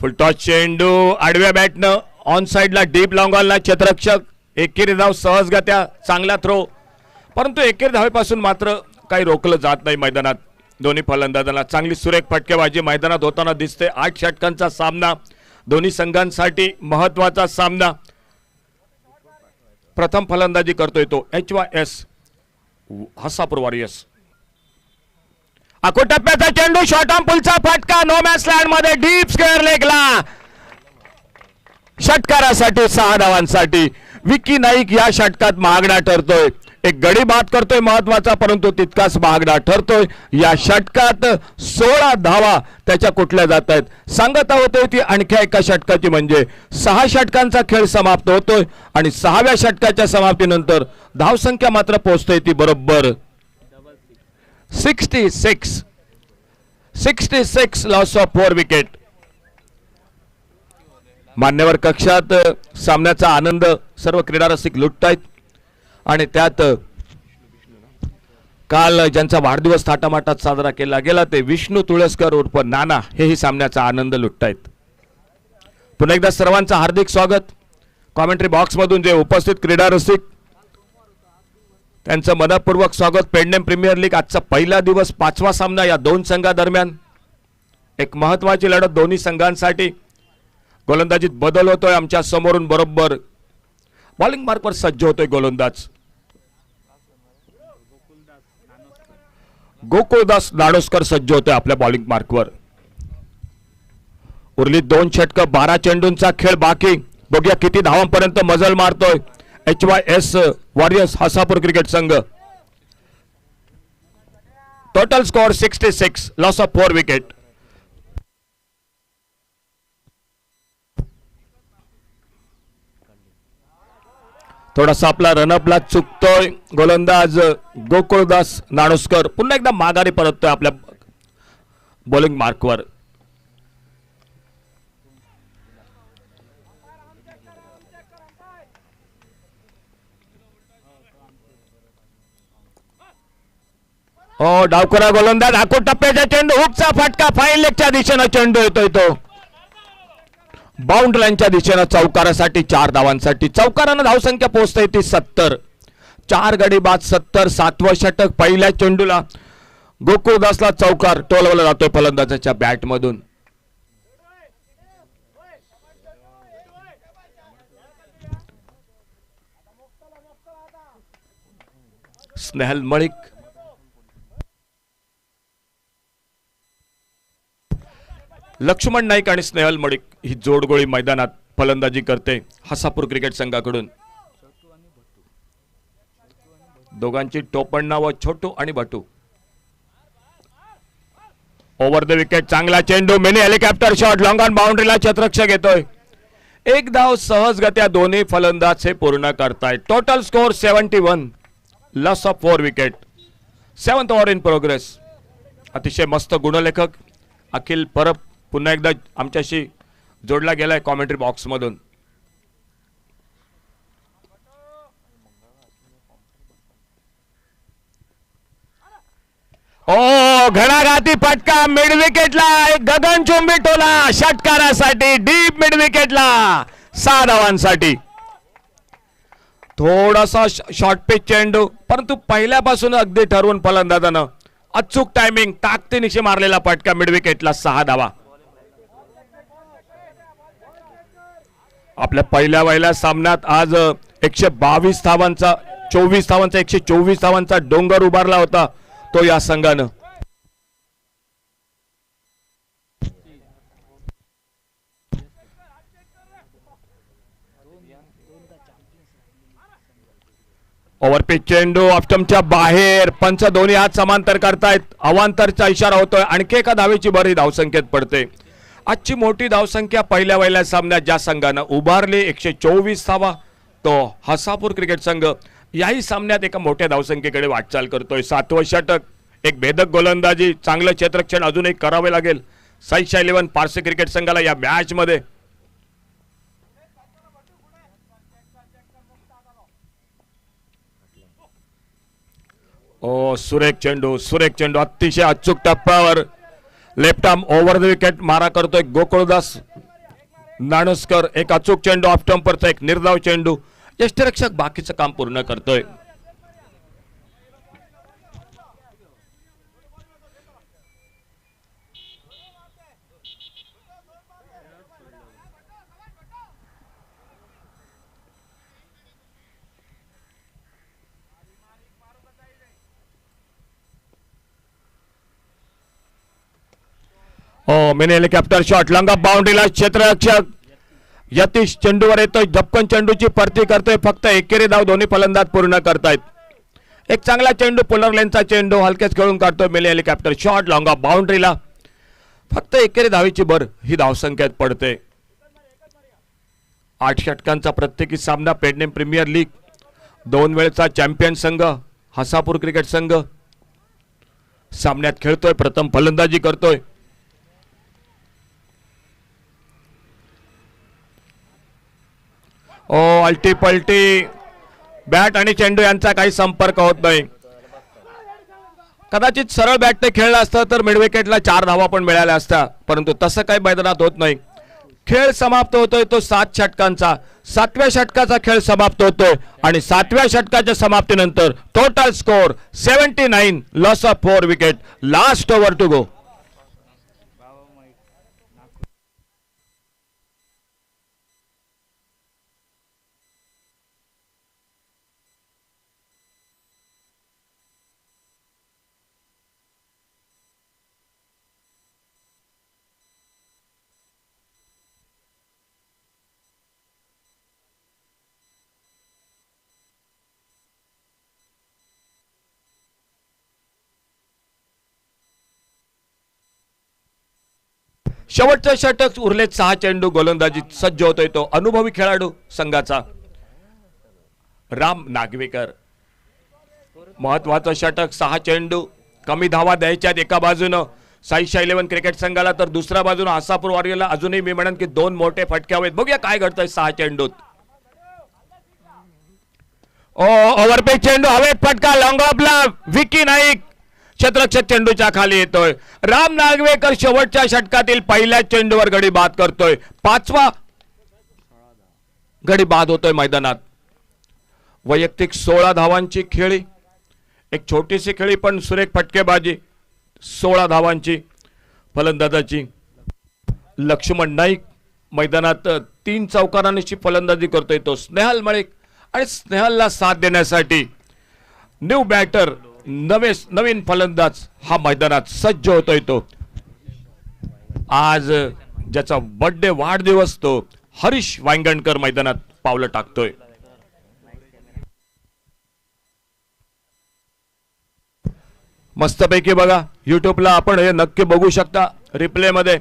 फुलटॉस चेंडू आडव्या बॅटनं ऑन साइडला डीप लॉंग ऑनला क्षेत्ररक्षक. एकेरी धाव सहजगत्या, चांगला थ्रो, परंतु एकेरी धावेपासून मात्र काही रोखलं जात नाही मैदानात. दोन्ही फलंदाजांना चांगली सुरेख फटकेबाजी मैदानात होताना दिसते. 8 षटकांचा सामना, दोन्ही संघांसाठी महत्वाचा सामना. प्रथम फलंदाजी करतोय तो HYS हसापूर वॉरियर्स. टप्प्याचा चेंडू, शॉर्ट आर्म पुलचा फटका, नो मॅच लँड मध्ये डीप स्क्वेअर लेगला. षटकारासाठी 6 धावांसाठी विकी नाईक या षटकात महागडा ठरतोय. एक गडी बाद करतोय महत्वाचा, परंतु तितकाच महागडा ठरतोय. या षटकात 16 धावा त्याच्या कुठल्या जात आहेत. सांगता होते ती आणखी एका षटकाची, म्हणजे 6 षटकांचा खेळ समाप्त होतोय आणि 6व्या षटकाच्या समाप्तीनंतर धावसंख्या मात्र पोहोचतोय ती बरोबर 66 लॉस ऑफ 4 विकेट. मान्यवर कक्षात सामन्याचा आनंद सर्व क्रीडा रसिक लुटतायत आणि त्यात काल ज्यांचा वाढदिवस थाटामाटात साजरा केला गेला ते विष्णू तुळसकर उर्फ नाना हेही सामन्याचा आनंद लुटतायत. पुन्हा एकदा सर्वांचं हार्दिक स्वागत. कॉमेंट्री बॉक्स मधून जे उपस्थित क्रीडा रसिक त्यांचं मनपूर्वक स्वागत. पेडनेम प्रीमियर लीग आजचा पहिला दिवस, 5वा सामना या 2 संघादरम्यान. एक महत्वाची लढत दोन्ही संघांसाठी. गोलंदाजीत बदल होतोय आमच्या समोरून. बरोबर बॉलिंग मार्कवर सज्ज होतोय गोलंदाज गोकुळदास नाडोस्कर सज्ज होते आपल्या बॉलिंग मार्कवर. उरली 2 षटकं, 12 चेंडूंचा खेळ बाकी. बघूया किती धावांपर्यंत मजल मारतोय HYS वॉरियर्स हासापूर क्रिकेट संघ. Total score 66, loss of 4 wicket. थोडासा आपला रनअपला चुकतोय गोलंदाज गोकुळदास नाडोस्कर. पुन्हा एकदा माघारी परततोय आपल्या बॉलिंग मार्कवर. डावखुरा गोलंदाज आखूड टप्प्याचा चेंडू, हुकचा फटका, फाईन लेगच्या दिशेनं चेंडू येतोय तो बाउंड लाईनच्या दिशेनं चौकारासाठी 4 धावांसाठी. चौकारानं धावसंख्या पोहोचते ती 70. 4 गडी बाद 70. 7वं षटक. पहिल्या चेंडूला गोकुळदासला चौकार टोलवला जातोय फलंदाजाच्या बॅट मधून. स्नेहल मळिक, लक्ष्मण नाईक आणि स्नेहल मळिक ही जोडगोळी मैदानात फलंदाजी करते हासापूर क्रिकेट संघाकडून. दोघांची टोपण नाव छोटू आणि भटू. ओव्हर द विकेट, चांगला चेंडू, mini helicopter shot, long on बाउंड्रीला क्षेत्ररक्षक येतोय. 1 धाव सहजगत्या दोन्ही फलंदाज हे पूर्ण करतायत. Total score 71, loss of 4 wicket. 7th over in progress. अतिशय मस्त गुणलेखक अखिल परब पुन्हा एकदा आमच्याशी जोडला गेलाय कॉमेंट्री बॉक्स मधून. घणाघाती फटका मिड विकेटला, एक गगनचुंबी टोला षटकारासाठी डीप मिड विकेटला 6 धावांसाठी. थोडासा शॉर्ट पिच चेंडू, परंतु पहिल्यापासून अगदी ठरवून फलंदाजानं अचूक टायमिंग ताकदीनिशी मारलेला फटका मिड विकेटला 6 धावा. आपल्या पहिल्या सामन्यात आज 122 धावांचा 24 धावांचा 124 धावांचा डोंगर उभारला होता तो या संघानं. ओव्हरपिच चेंडू ऑफस्टंपच्या बाहेर. पंच दोन्ही हात समांतर करतायत. अवांतरचा इशारा होतोय. आणखी एका धावेची भर ही धावसंख्येत पडते. आजची मोठी धावसंख्या पहिल्या सामन्यात ज्या संघानं उभारली 124 धावा तो हासापूर क्रिकेट संघ याही सामन्यात एका मोठ्या धावसंख्येकडे वाटचाल करतोय. 7वं षटक, एक भेदक गोलंदाजी, चांगलं क्षेत्ररक्षण अजूनही करावे लागेल साईशा 11 पारसी क्रिकेट संघाला या मॅच मध्ये. सुरेख चेंडू अतिशय अचूक टप्प्यावर left arm over the wicket मारा करतोय गोकुळदास नाणोस्कर. एक अचूक चेंडू ऑफ स्टंपरचा, एक निर्धाव चेंडू. यष्टिरक्षक बाकीचं काम पूर्ण करतोय. Mini helicopter shot, long off बाउंड्रीला क्षेत्ररक्षक यतीश चेंडूवर येतोय. झपकन चेंडूची परती करतोय. फक्त एकेरी धाव दोन्ही फलंदाज पूर्ण करतायत. एक चांगला चेंडू, पुलर लेनचा चेंडू हलकेच खेळून काढतोय. Mini helicopter shot long off बाउंड्रीला. फक्त एकेरी धावेची भर ही धावसंख्येत पडते. 8 षटकांचा प्रत्येकी सामना. पेडनेम प्रीमियर लीग 2 वेळचा चॅम्पियन संघ हासापूर क्रिकेट संघ सामन्यात खेळतोय. प्रथम फलंदाजी करतोय. अल्टी पलटी, बॅट आणि चेंडू यांचा काही संपर्क होत नाही. कदाचित सरळ बॅटने खेळला असता तर मिड विकेटला 4 धावा पण मिळाल्या असत्या, परंतु तसं काही मैदानात होत नाही. खेळ समाप्त होतोय तो 7 षटकांचा. 7व्या षटकाचा खेळ समाप्त होतोय आणि 7व्या षटकाच्या समाप्तीनंतर total score 79, loss of 4 wicket. Last over to go. शेवटचं षटक उरलेत 6 चेंडू गोलंदाजीत सज्ज होतोय तो अनुभवी खेळाडू संघाचा राम नागवेकर. महत्वाचं षटक 6 चेंडू कमी धावा द्यायच्यात एका बाजूनं साईशा 11 क्रिकेट संघाला तर दुसऱ्या बाजूनं आसापूर वॉरियरला अजूनही मी म्हणेन की 2 मोठे फटके हवेत. बघूया काय घडतंय 6 चेंडूत. ओव्हरपेच चेंडू हवेत फटका लॉंग ऑफला विकी नाईक क्षेत्ररक्षक चेंडूच्या खाली येतोय. राम नागवेकर शेवटच्या षटकातील पहिल्या चेंडूवर गडी बाद करतोय. 5वा गडी बाद होतोय मैदानात. वैयक्तिक 16 धावांची खेळी एक छोटीशी खेळी पण सुरेख फटकेबाजी 16 धावांची फलंदाजाची. लक्ष्मण नाईक मैदानात 3 चौकारांची फलंदाजी करतोय तो स्नेहल मळिक आणि स्नेहलला साथ देण्यासाठी न्यू बॅटर नवीन फलंदाज हा मैदानात सज्ज होतोय तो. आज ज्याचा बर्थडे वाढदिवस तो हरीश वांगणकर मैदानात पावलं टाकतोय. मस्तपैकी बघा युट्यूबला आपण हे नक्की बघू शकता रिप्ले मध्ये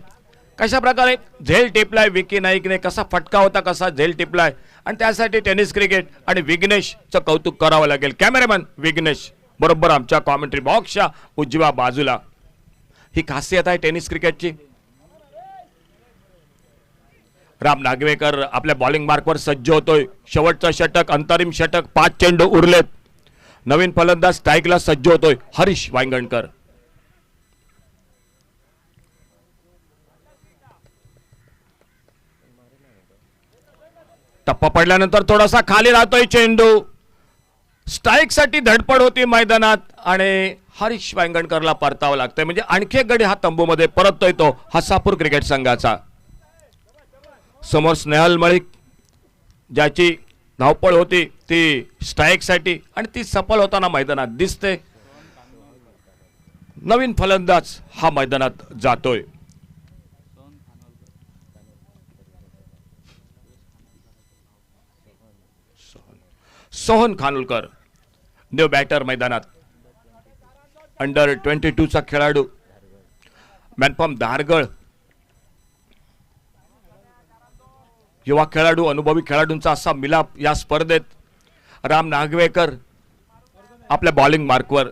कशा प्रकारे झेल टिपलाय विकी नाईकने. कसा फटका होता कसा झेल टिपलाय आणि त्यासाठी टेनिस क्रिकेट आणि विघ्नेशचं कौतुक करावं लागेल. कॅमेरामॅन विघ्नेश बरोबर आमच्या कॉमेंट्री बॉक्सच्या उजव्या बाजूला. ही खासियत आहे टेनिस क्रिकेटची. राम नागवेकर आपल्या बॉलिंग मार्कवर सज्ज होतोय. शेवटचं षटक अंतरिम षटक 5 चेंडू उरलेत. नवीन फलंदाज स्ट्राईकला सज्ज होतोय हरीश वांगणकर. टप्पा पडल्यानंतर थोडासा खाली राहतोय चेंडू. स्ट्राईक साठी धडपड होती मैदानात आणि हरीश वांगणकरला परतावं लागतंय. म्हणजे आणखी एक गडी हा तंबूमध्ये परततोय तो हसापूर क्रिकेट संघाचा. समोर स्नेहल मळिक ज्याची धावपळ होती ती स्ट्राईक साठी आणि ती सफल होताना मैदानात दिसते. नवीन फलंदाज हा मैदानात जातोय. सोहन खानोलकर न्यू बॅटर मैदानात. अंडर 22 चा खेळाडू मॅनपम धारगळ युवा खेळाडू अनुभवी खेळाडूंचा असा मिलाप या स्पर्धेत. राम नागवेकर आपल्या बॉलिंग मार्कवर.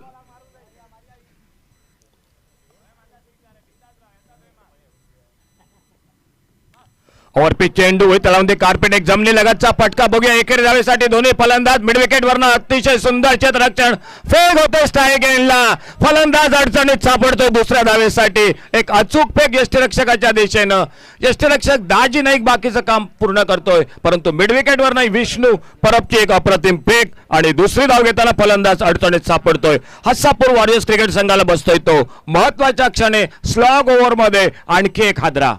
ओव्हरपिच चेंडू तळावून कार्पेट एक जमनी लगतचा फटका. बघूया एकेरी धावेसाठी दोन्ही फलंदाज मिड विकेट वरनं अतिशय सुंदर क्षेत्ररक्षण फेक होते स्ट्राईक एंडला. फलंदाज अडचणीत सापडतो दुसऱ्या धावेसाठी. एक अचूक फेक यष्टिरक्षकाच्या दिशेनं. यष्टिरक्षक दाजी नाईक बाकीचं काम पूर्ण करतोय परंतु मिड विकेट वर नाही विष्णू परबची एक अप्रतिम फेक आणि दुसरी धाव घेताना फलंदाज अडचणीत सापडतोय. हसापूर वॉरियर्स क्रिकेट संघाला बसतोय तो. महत्वाच्या क्षणी स्लॉग ओव्हर मध्ये आणखी एक हादरा.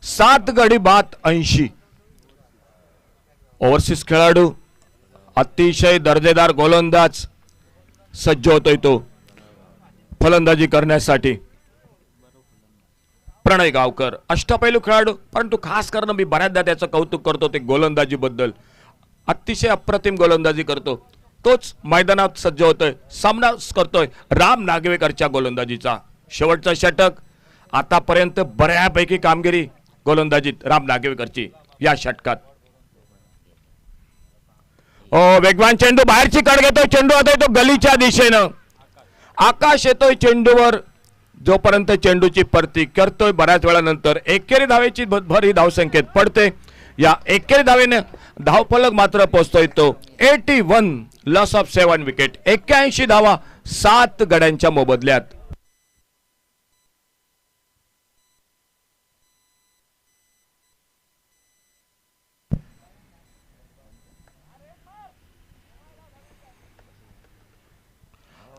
7 गडी बाद 80. ओव्हरसीज खेळाडू अतिशय दर्जेदार गोलंदाज सज्ज होतोय तो फलंदाजी करण्यासाठी. प्रणय गावकर अष्टपैलू खेळाडू परंतु खास करून मी बऱ्याचदा त्याचं कौतुक करतो ते गोलंदाजी बद्दल. अतिशय अप्रतिम गोलंदाजी करतो. तोच मैदानात सज्ज होतोय. सामना करतोय राम नागवेकरच्या गोलंदाजीचा. शेवटचं षटक आतापर्यंत बऱ्यापैकी कामगिरी गोलंदाजीत राम नागवेकरची या षटकात. वेगवान चेंडू बाहेरची कड घेतोय. चेंडू होतोय तो गलीच्या दिशेनं. आकाश येतोय चेंडूवर. जोपर्यंत चेंडूची परती करतोय बऱ्याच वेळानंतर एकेरी धावेची भर ही धावसंख्येत पडते. या एकेरी धावेने धावफलक मात्र पोहोचतोय तो 81 लॉस ऑफ 7 विकेट. 81 धावा 7 गड्यांच्या मोबदल्यात.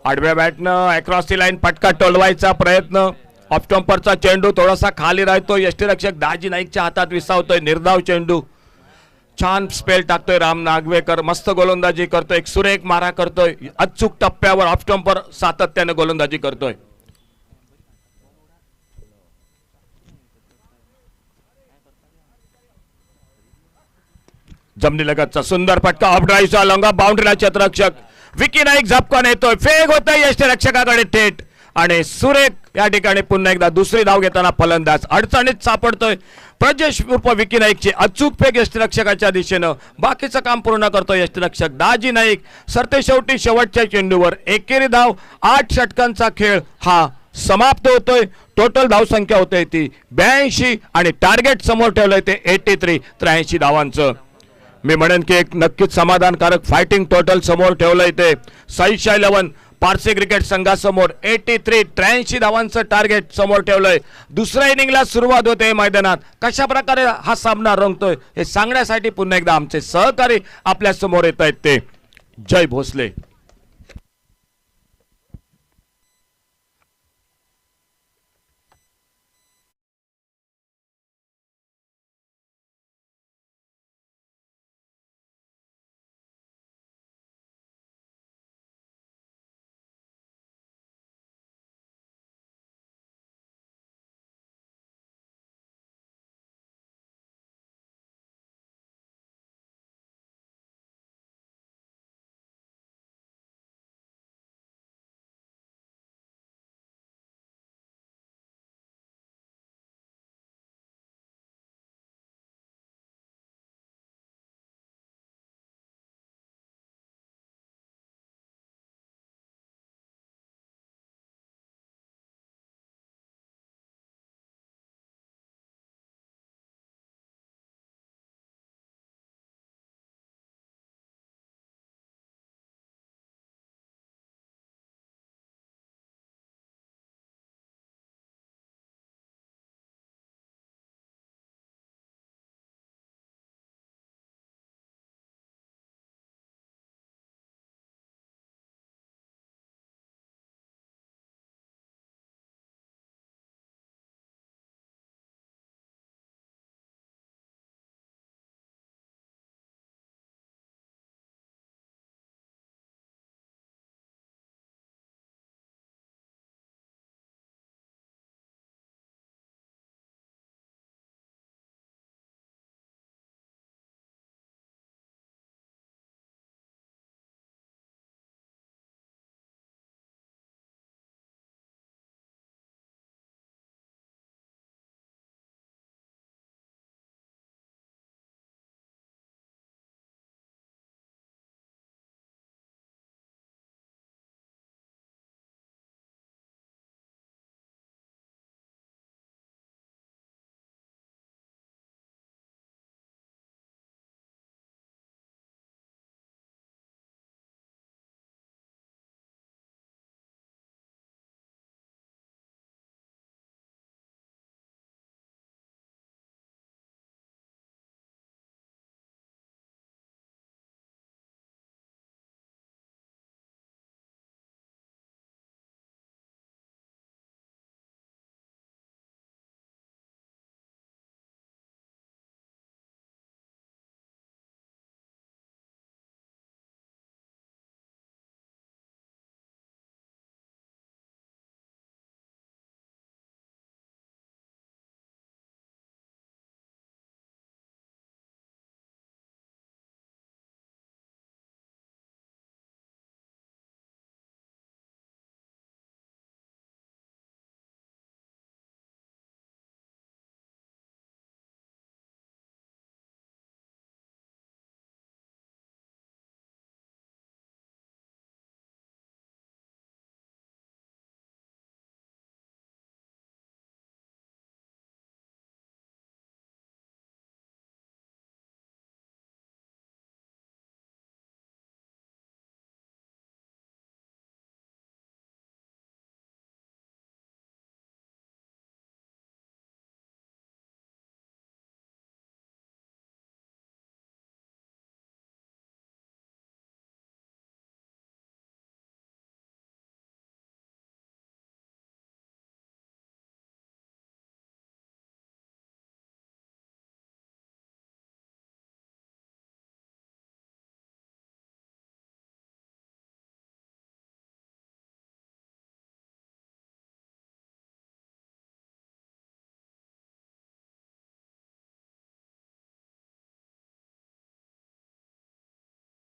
आडव्या बॅटनं अक्रॉस दी लाईन पटका टोलवायचा प्रयत्न. ऑफ स्टंपरचा चेंडू थोडासा खाली राहतोय. यष्टिरक्षक दाजी नाईकच्या हातात विसावतोय. निर्धाव चेंडू. छान स्पेल टाकतोय राम नागवेकर. मस्त गोलंदाजी करतोय. एक सुरेख मारा करतोय. अचूक टप्प्यावर ऑफ स्टंपर सातत्याने गोलंदाजी करतोय. जमनी लगतचा सुंदर फटका. ऑफ ड्राईव्हचा लॉंग ऑफ बाउंड्रीला क्षेत्ररक्षक विकी नाईक झपकॉन येतोय, फेक होतोय यष्टीरक्षकाकडे थेट आणि सुरेख या ठिकाणी पुन्हा एकदा दुसरी धाव घेताना फलंदाज अडचणीत सापडतोय. प्रजेश उर्फ विकी नाईकची अचूक फेक यष्टीरक्षकाच्या दिशेनं बाकीचं काम पूर्ण करतोय यष्टीरक्षक दाजी नाईक. सरते शेवटी शेवटच्या चेंडूवर एकेरी धाव. 8 षटकांचा खेळ हा समाप्त होतोय. टोटल धावसंख्या होते ती 82 आणि टार्गेट समोर ठेवलंय ते 83 83 धावांचं. मी म्हणेन की एक नक्कीच समाधानकारक फायटिंग टोटल समोर ठेवलंय ते साईशा 11 पारसी क्रिकेट संघासमोर. 83 83 धावांचं टार्गेट समोर ठेवलंय. दुसऱ्या इनिंगला सुरुवात होते मैदानात. कशा प्रकारे हा सामना रंगतोय हे सांगण्यासाठी पुन्हा एकदा आमचे सहकारी आपल्या समोर येत आहेत ते जय भोसले.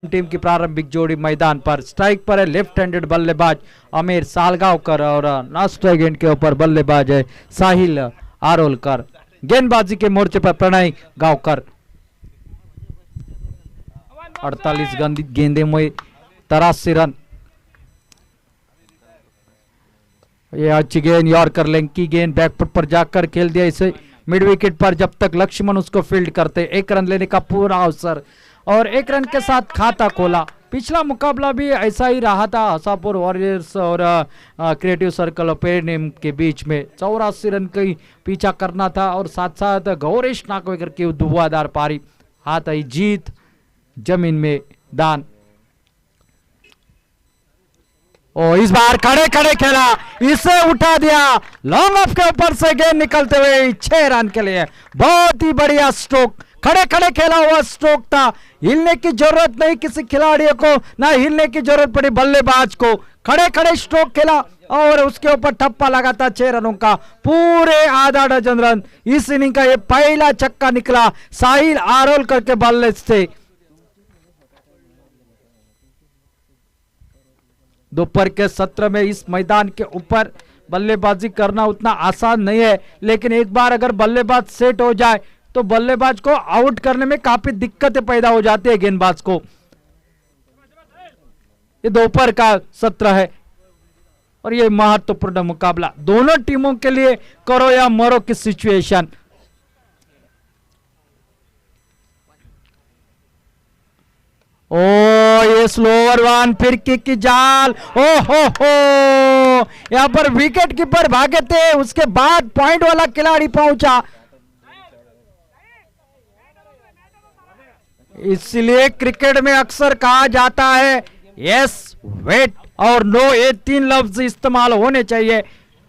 टीम की प्रारंभिक जोड़ी मैदान पर। स्ट्राइक पर है लेफ्ट हैंडेड बल्लेबाज आमिर सालगांवकर और नास्ट्राइक गेंद के ऊपर बल्लेबाज है साहिल आरोलकर। गेंदबाजी के मोर्चे पर प्रणय गांवकर। 48 गेंदे में 83 रन। ये अच्छी गेंद यॉर्कर लेंथ की गेंद बैकफुट पर जाकर खेल दिया इसे मिड विकेट पर। जब तक लक्ष्मण उसको फील्ड करते, 1 रन लेने का पूरा अवसर और 1 रन के साथ खाता खोला। पिछला मुकाबला भी ऐसा ही रहा था आशापुर वॉरियर्स और क्रिएटिव सर्कल पेरनेम के बीच में। 84 रन का पीछा करना था और साथ साथ गौरेश नागवेकर की धुआंधार पारी। हाथ आई जीत, जमीन में दान। ओ इस बार खड़े खड़े खेला, इसे उठा दिया। लॉन्ग ऑफ के ऊपर से गेंद निकलते हुए 6 रन के लिए। बहुत ही बढ़िया स्ट्रोक, खड़े खड़े खेला हुआ स्ट्रोक था। हिलने की जरूरत नहीं किसी खिलाड़ी को, ना हिलने की जरूरत पड़ी बल्लेबाज को। खड़े खड़े स्ट्रोक खेला और उसके ऊपर ठप्पा लगा था 6 रनों का। पूरे आधा डजन रन इस इनिंग का ये पहला छक्का निकला साहिल आरोलकर के बल्ले से। दोपहर के सत्र में इस मैदान के ऊपर बल्लेबाजी करना उतना आसान नहीं है, लेकिन एक बार अगर बल्लेबाज सेट हो जाए तो बल्लेबाज को आउट करने में काफी दिक्कतें पैदा हो जाती है गेंदबाज को। ये दोपहर का सत्र है और ये महत्वपूर्ण मुकाबला दोनों टीमों के लिए करो या मरो की सिचुएशन। ओ ये स्लोअर वन, फिर किक की जाल। ओ हो यहां पर विकेट कीपर भागे थे, उसके बाद पॉइंट वाला खिलाड़ी पहुंचा। इसलिए क्रिकेट में अक्सर कहा जाता है यस वेट और नो, ये 3 लफ्ज इस्तेमाल होने चाहिए।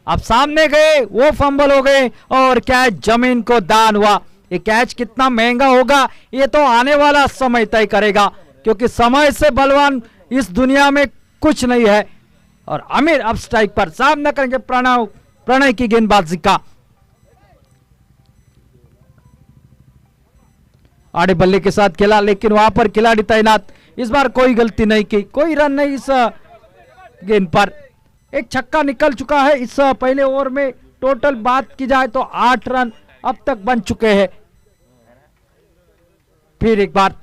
अब सामने गए, वो फंबल हो गए और कैच जमीन को दान हुआ। ये कैच कितना महंगा होगा ये तो आने वाला समय तय करेगा, क्योंकि समय से बलवान इस दुनिया में कुछ नहीं है। और आमिर अब स्ट्राइक पर सामना करेंगे प्रणय की गेंदबाजी का। आड़े बल्ले के साथ खेला, लेकिन वहां पर खिलाड़ी तैनात। इस बार कोई गलती नहीं की, कोई रन नहीं इस गेंद पर। एक छक्का निकल चुका है इस पहले ओवर में। टोटल बात की जाए तो 8 रन अब तक बन चुके हैं। फिर एक बार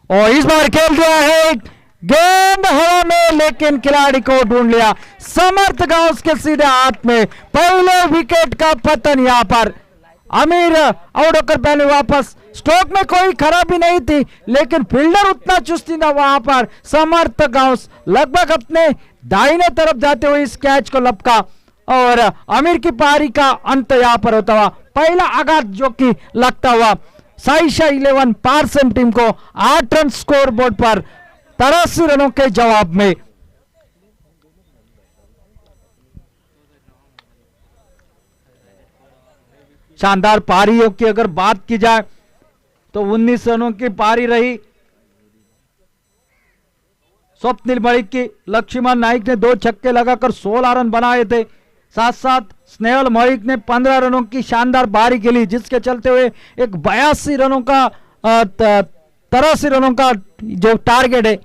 और इस बार खेल दिया है गेंद हवा में, लेकिन खिलाड़ी को ढूंढ लिया। समर्थ गांव के सीधे हाथ में। पहले विकेट का पतन यहां पर। आमिर आउट होकर पहले वापस। स्ट्रोक में कोई खराबी नहीं थी, लेकिन फील्डर उतना चुस्त था वहां पर। समर्थ गांव लगभग अपने दाहिने तरफ जाते हुए इस कैच को लपका और आमिर की पारी का अंत यहां पर होता हुआ। पहला आघात जो कि लगता हुआ साइशा 11 पार्सन टीम को 8 रन स्कोर बोर्ड पर 83 रनों के जवाब में। शानदार पारियों की अगर बात की जाए तो 19 रनों की पारी रही स्वप्निल मलिक की। लक्ष्मण नाइक ने 2 छक्के लगाकर 16 रन बनाए थे। साथ साथ स्नेहल मलिक ने 15 रनों की शानदार पारी खेली, जिसके चलते हुए एक 82 रनों का 83 रनों का जो टारगेट है,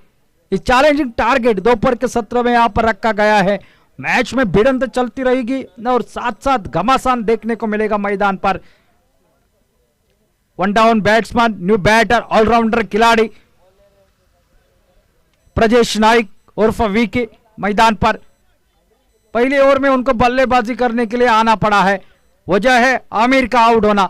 इस चैलेंजिंग टारगेट दोपहर के सत्र में यहां पर रखा गया है। मैच में भिड़ंत चलती रहेगी और साथ साथ घमासान देखने को मिलेगा मैदान पर। 1 down batsman, new batter, allrounder खिलाड़ी प्रजेश नाइक उर्फ वीके मैदान पर। पहले ओवर में उनको बल्लेबाजी करने के लिए आना पड़ा है, वजह है आमिर का आउट होना।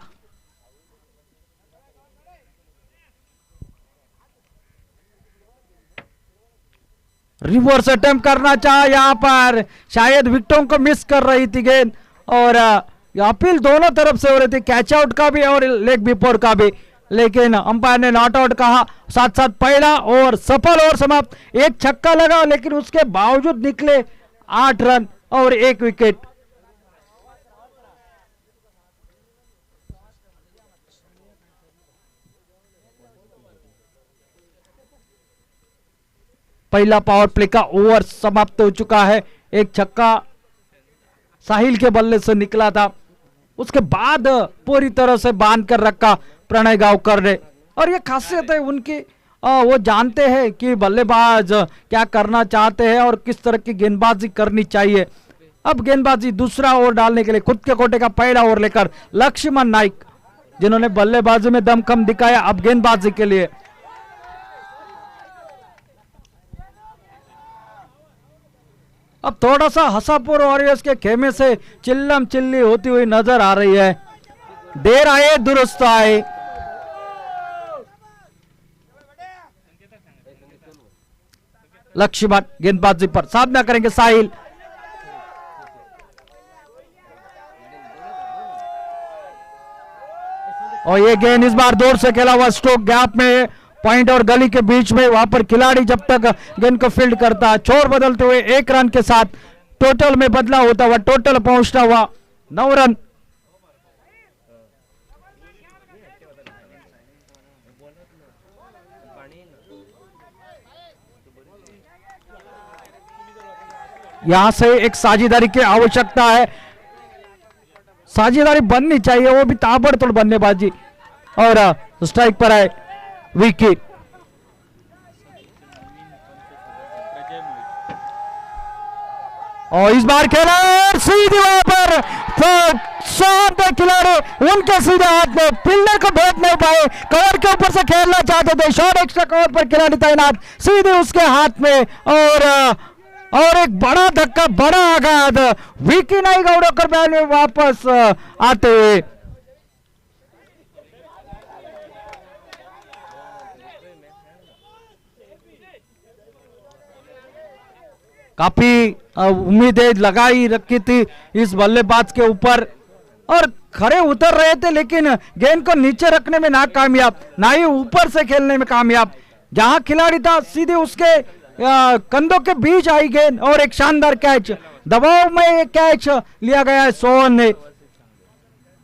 रिवर्स अटेम्प्ट करना चाहा यहां पर, शायद विकेटों को मिस कर रही थी गेंद और अपील दोनों तरफ से हो रही थी, कैच आउट का भी और लेग बिफोर का भी, लेकिन अंपायर ने नॉट आउट कहा। साथ साथ पहला ओवर सफल और समाप्त। एक छक्का लगा, लेकिन उसके बावजूद निकले 8 रन और 1 विकेट। पहला पावर प्ले का ओवर समाप्त हो चुका है। एक छक्का साहिल के बल्ले से निकला था, उसके बाद पूरी तरह से बांध कर रखा प्रणय गांवकर ने। और ये खासियत है उनकी, वो जानते हैं कि बल्लेबाज क्या करना चाहते हैं और किस तरह की गेंदबाजी करनी चाहिए। अब गेंदबाजी दूसरा ओवर डालने के लिए खुद के कोटे का पहला ओवर लेकर लक्ष्मण नाइक, जिन्होंने बल्लेबाजी में दमखम दिखाया, अब गेंदबाजी के लिए। अब थोड़ा सा हसापुर वॉरियर्स के खेमे से चिल्लम चिल्ली होती हुई नजर आ रही है। देर आए दुरुस्त आए। लक्ष्मण गेंदबाजी पर सामना करेंगे साहिल। और ये गेंद इस बार दूर से खेला हुआ स्ट्रोक गैप में, पॉइंट और गली के बीच में, वहां पर खिलाड़ी जब तक गेंद को फील्ड करता है, छोर बदलते हुए 1 रन के साथ टोटल में बदला होता हुआ, टोटल पहुंचता हुआ 9 रन। यहां से एक साझेदारी की आवश्यकता है, साझेदारी बननी चाहिए, वो भी ताबड़तोड़ बल्लेबाजी। और स्ट्राइक पर है विकेट। और इस बार खेला सीधे वहां पर शानदार खिलाड़ी, उनके सीधे हाथ में, फील्डर को भेज नहीं पाए, कवर के ऊपर से खेलना चाहते थे, शॉर्ट एक्स्ट्रा कवर पर खिलाड़ी तैनात, सीधे उसके हाथ में। और एक बड़ा धक्का, बड़ा आघात, विकी नाइक आउट होकर बैल में वापस आते हुए। काफी उम्मीदें लगाई रखी थी इस बल्लेबाज के ऊपर और खड़े उतर रहे थे, लेकिन गेंद को नीचे रखने में नाकामयाब, ना ही ऊपर से खेलने में कामयाब। जहां खिलाड़ी था सीधे उसके कंधों के बीच आई गेंद और एक शानदार कैच, दबाव में कैच लिया गया है सोहन ने।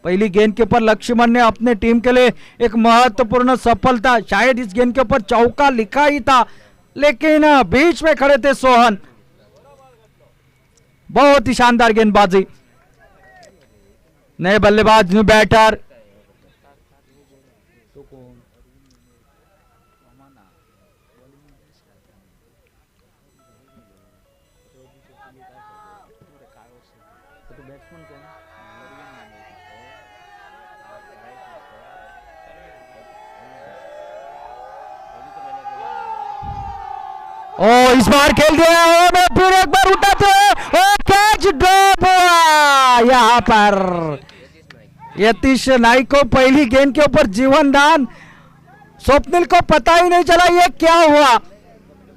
पहली गेंद के ऊपर लक्ष्मण ने अपने टीम के लिए एक महत्वपूर्ण सफलता, शायद इस गेंद के ऊपर चौका लिखा ही था, लेकिन बीच में खड़े थे सोहन। बहुत ही शानदार गेंदबाजी। नए बल्लेबाज, न्यू बैटर। ओ इस बार खेल दिया है, फिर एक बार उठाते हैं और कैच ड्रॉप हुआ। यहाँ पर यतीश नाइक को पहली गेंद के ऊपर जीवन दान, स्वप्निल को पता ही नहीं चला ये क्या हुआ।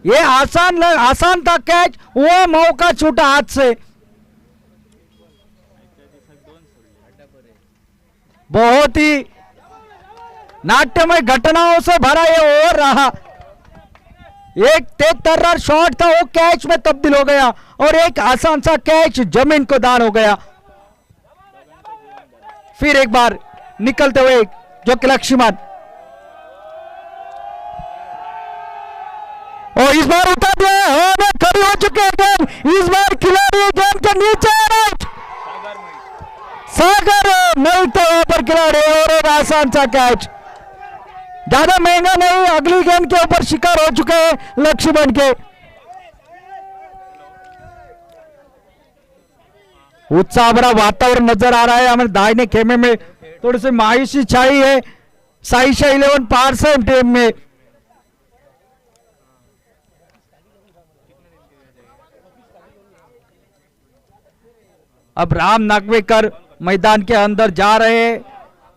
ये आसान था कैच, वो मौका छूटा हाथ से। बहुत ही नाट्यमय घटनाओं से भरा ये ओवर रहा। एक तेज तर्रार शॉट था, वो कैच में तब्दील हो गया और एक आसान सा कैच जमीन को दान हो गया। फिर एक बार निकलते हुए जो कि लक्ष्मण, और इस बार उठा दिया, खड़ी हो चुके हैं गेंद। इस बार खिलाड़ी गेंद के नीचे सागर नहीं तो वहां पर खिलाड़ी, और एक आसान सा कैच, ज्यादा महंगा नहीं, अगली गेंद के ऊपर शिकार हो चुके हैं लक्ष्मण के। उत्साह भरा वातावरण नजर आ रहा है। हमें दाहिने खेमे में थोड़ी सी मायूसी छाई है साइशा 11 पार से टीम में। अब राम नागवेकर मैदान के अंदर जा रहे हैं।